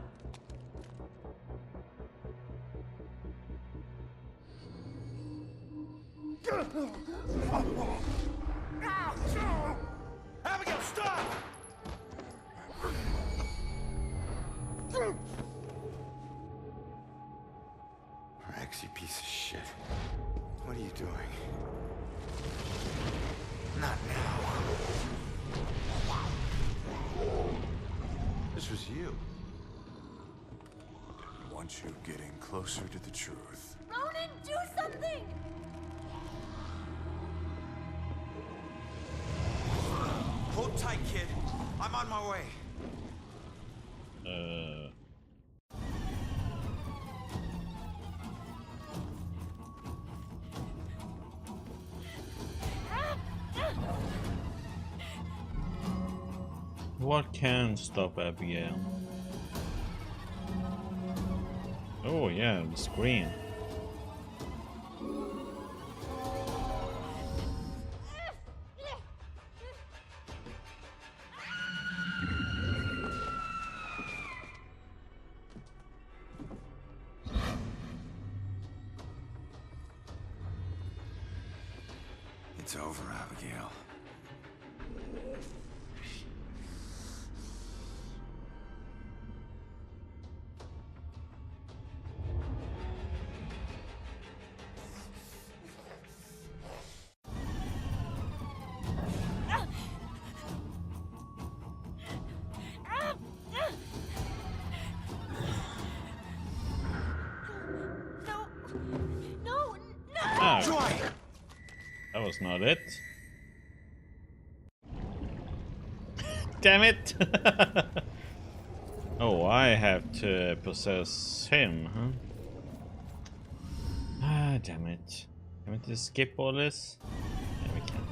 Abigail, stop! Rex, you piece of shit. What are you doing? Not now. This was you. I want you getting closer to the truth. Ronan, do something! Hold tight, kid. I'm on my way. What can stop Abigail? Oh yeah, the screen. It's over, Abigail. That was not it. Damn it! Oh, I have to possess him, huh? Ah, damn it. Can we just skip all this? Yeah, we can.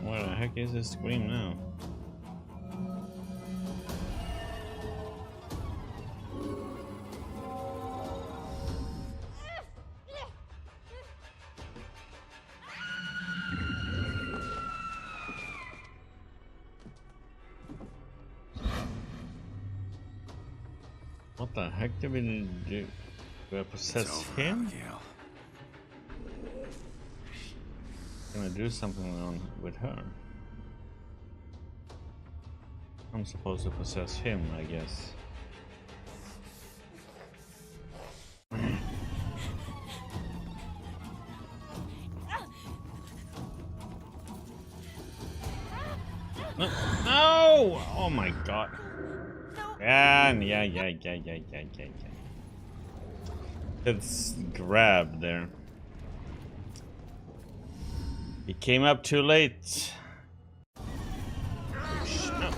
Where the heck is this screen now? What the heck did we do? Do I possess him? Abigail. Can I do something on with her? I'm supposed to possess him, I guess. No! Oh my god. Yeah. It's grab there. He came up too late. No.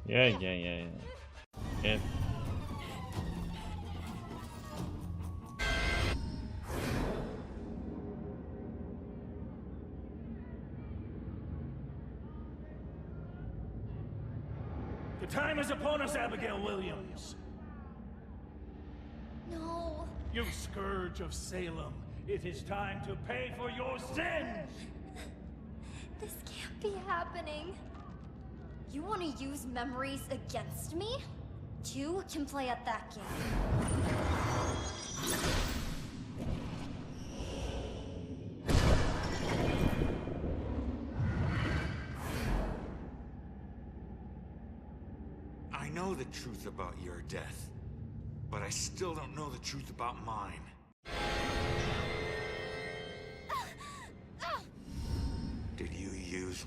Yeah. It. The time is upon us, Abigail Williams. No. You scourge of Salem, it is time to pay for your sins! This can't be happening. You want to use memories against me? Two can play at that game. I know the truth about your death, but I still don't know the truth about mine.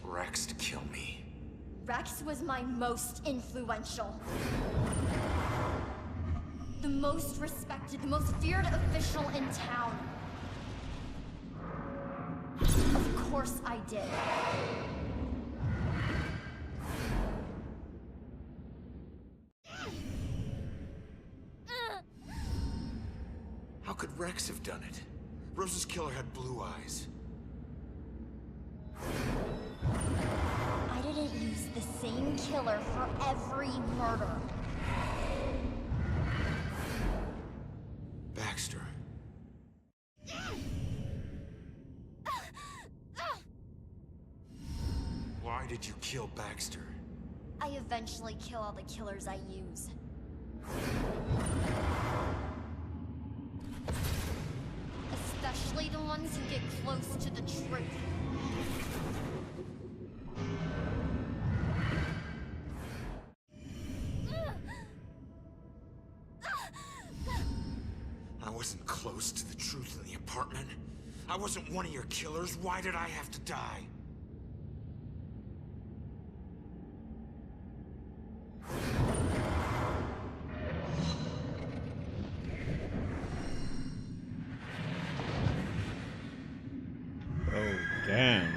Rex to kill me. Rex was my most influential. The most respected, the most feared official in town. Of course I did. How could Rex have done it? Rose's killer had blue eyes. I didn't use the same killer for every murder. Baxter. Why did you kill Baxter? I eventually kill all the killers I use. Especially the ones who get close to the truth. I wasn't close to the truth in the apartment. I wasn't one of your killers. Why did I have to die? Oh, damn.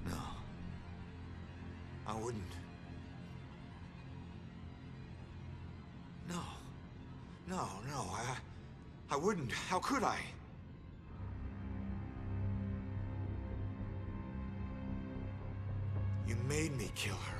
No. I wouldn't. No. No, I wouldn't. How could I? You made me kill her.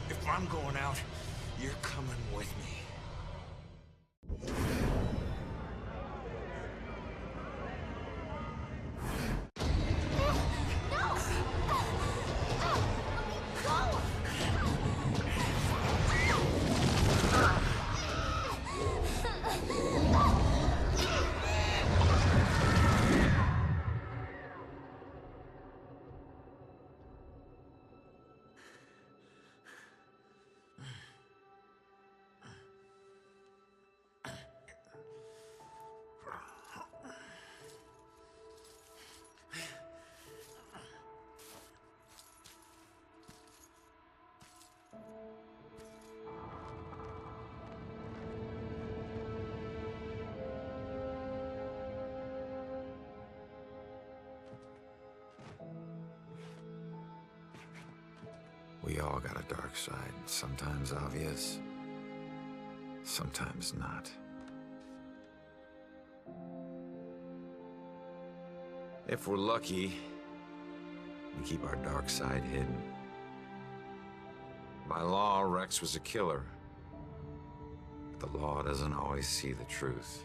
If I'm going out, you're coming with me. We all got a dark side, sometimes obvious, sometimes not. If we're lucky, we keep our dark side hidden. By law, Rex was a killer. But the law doesn't always see the truth.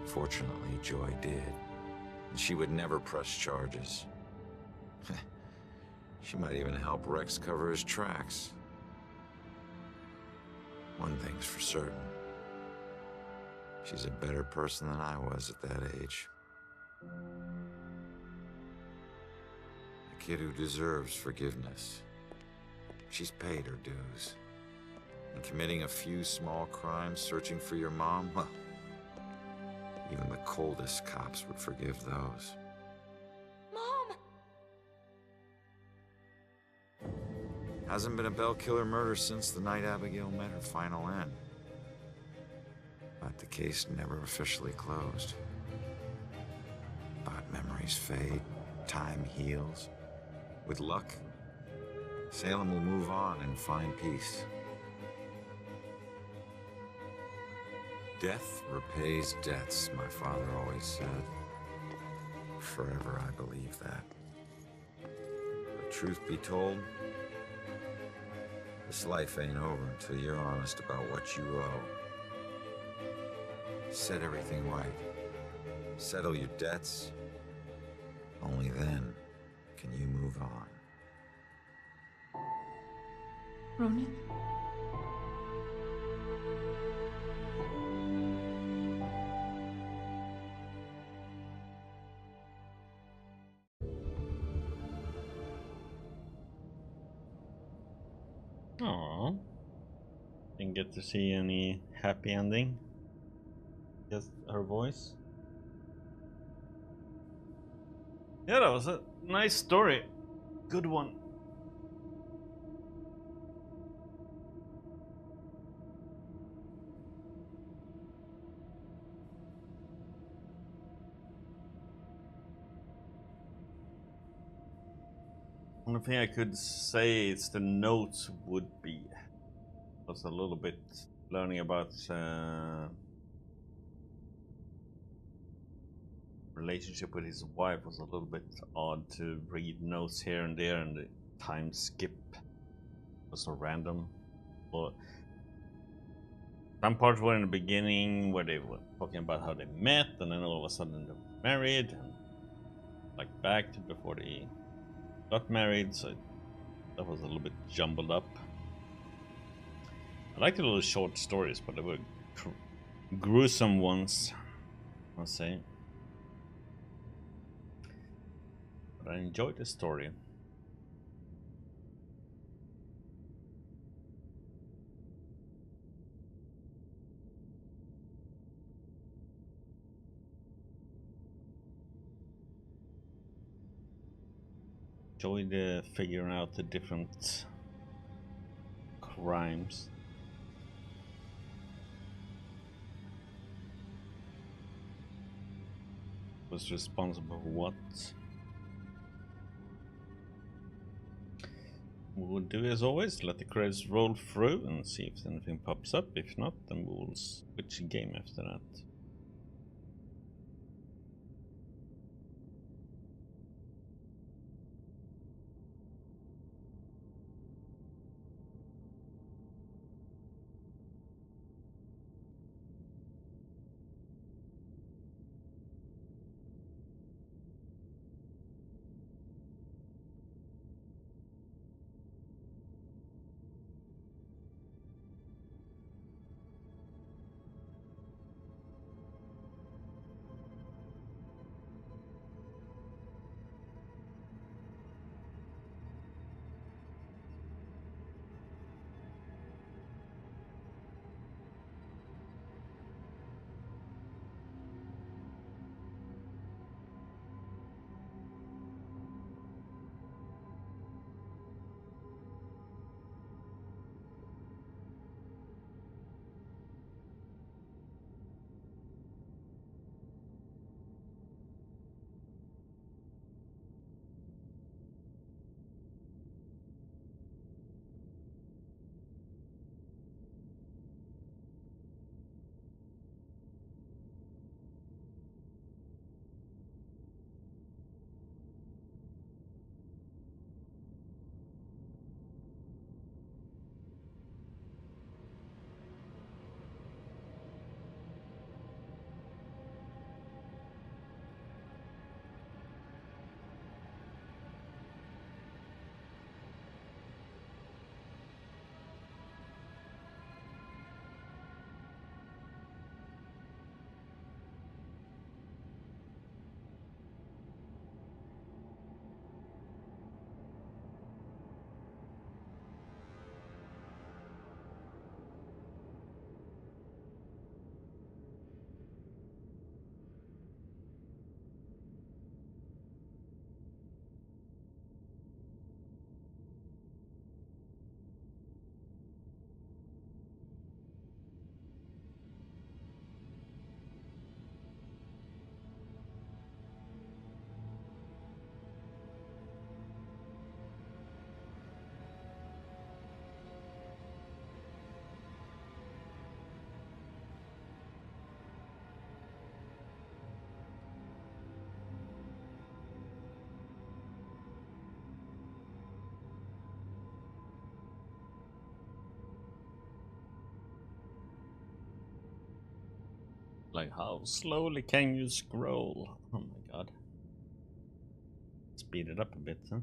Fortunately, Joy did. And she would never press charges. She might even help Rex cover his tracks. One thing's for certain. She's a better person than I was at that age. A kid who deserves forgiveness. She's paid her dues. And committing a few small crimes, searching for your mom, well, even the coldest cops would forgive those. Mom! Hasn't been a Bell killer murder since the night Abigail met her final end. But the case never officially closed. But memories fade, time heals. With luck, Salem will move on and find peace. Death repays debts, my father always said. Forever I believe that. But truth be told, this life ain't over until you're honest about what you owe. Set everything right. Settle your debts. Only then can you move on. Ronan? Aww. Didn't get to see any happy ending. Just her voice. Yeah, that was a nice story. Good one. Only thing I could say is the notes would be was a little bit learning about relationship with his wife was a little bit odd to read notes here and there, and the time skip was so random. But some parts were in the beginning where they were talking about how they met, and then all of a sudden they were married, and like back to before they got married, so that was a little bit jumbled up. I like the little short stories, but they were gruesome ones, I'll say. But I enjoyed the story. Enjoyed figuring out the different crimes. Was responsible for what? We'll do as always, let the credits roll through and see if anything pops up. If not, then we'll switch game after that. Like, how slowly can you scroll? Oh my god. Speed it up a bit, huh?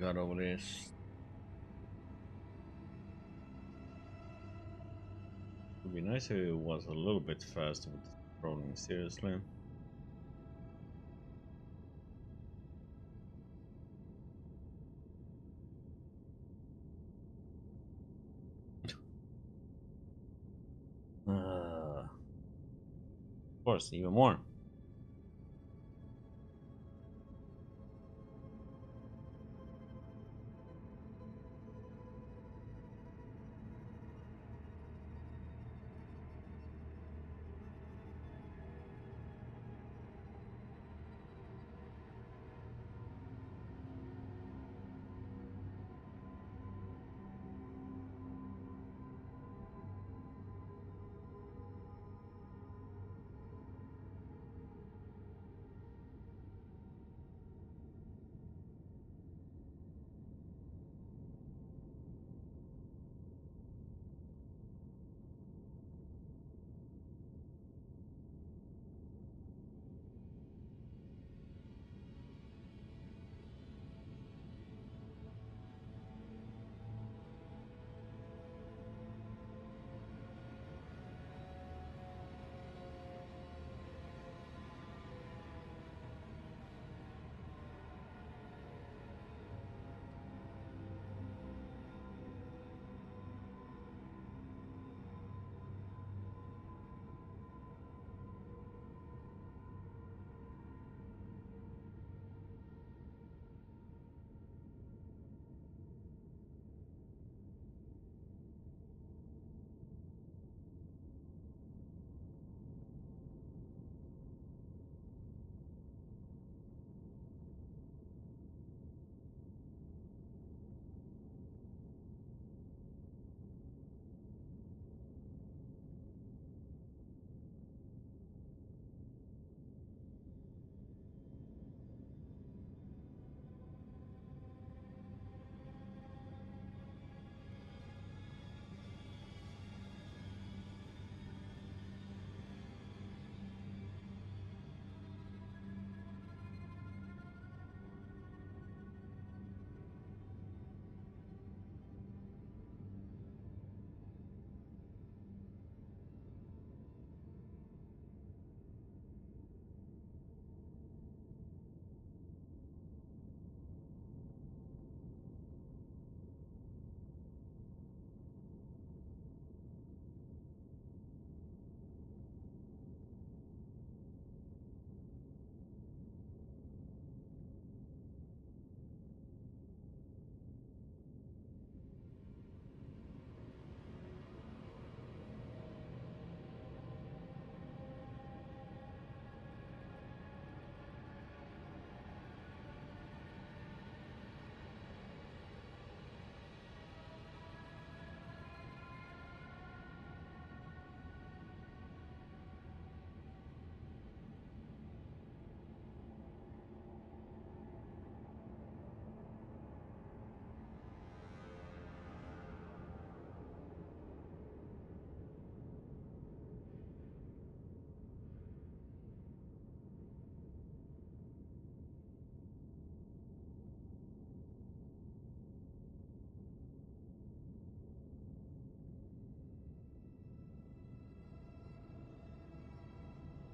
got over this. It would be nice if it was a little bit faster with rolling, seriously. Of course, even more.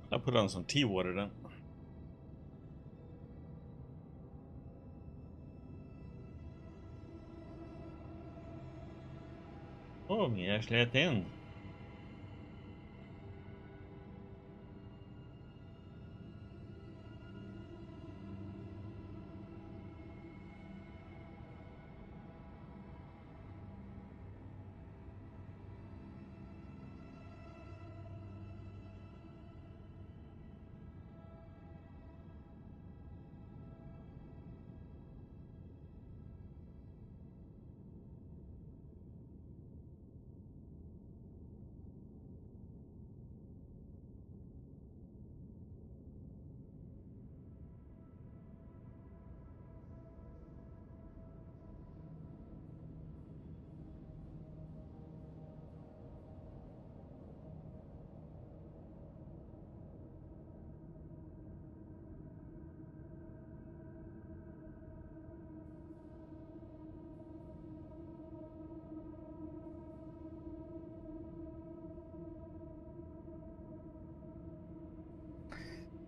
I'll put on some tea water then. Oh, vi är actually at the end.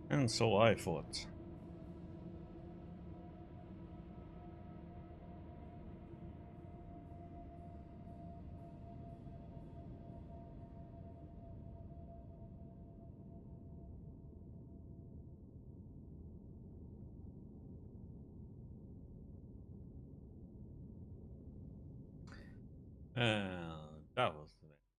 And so I thought. That was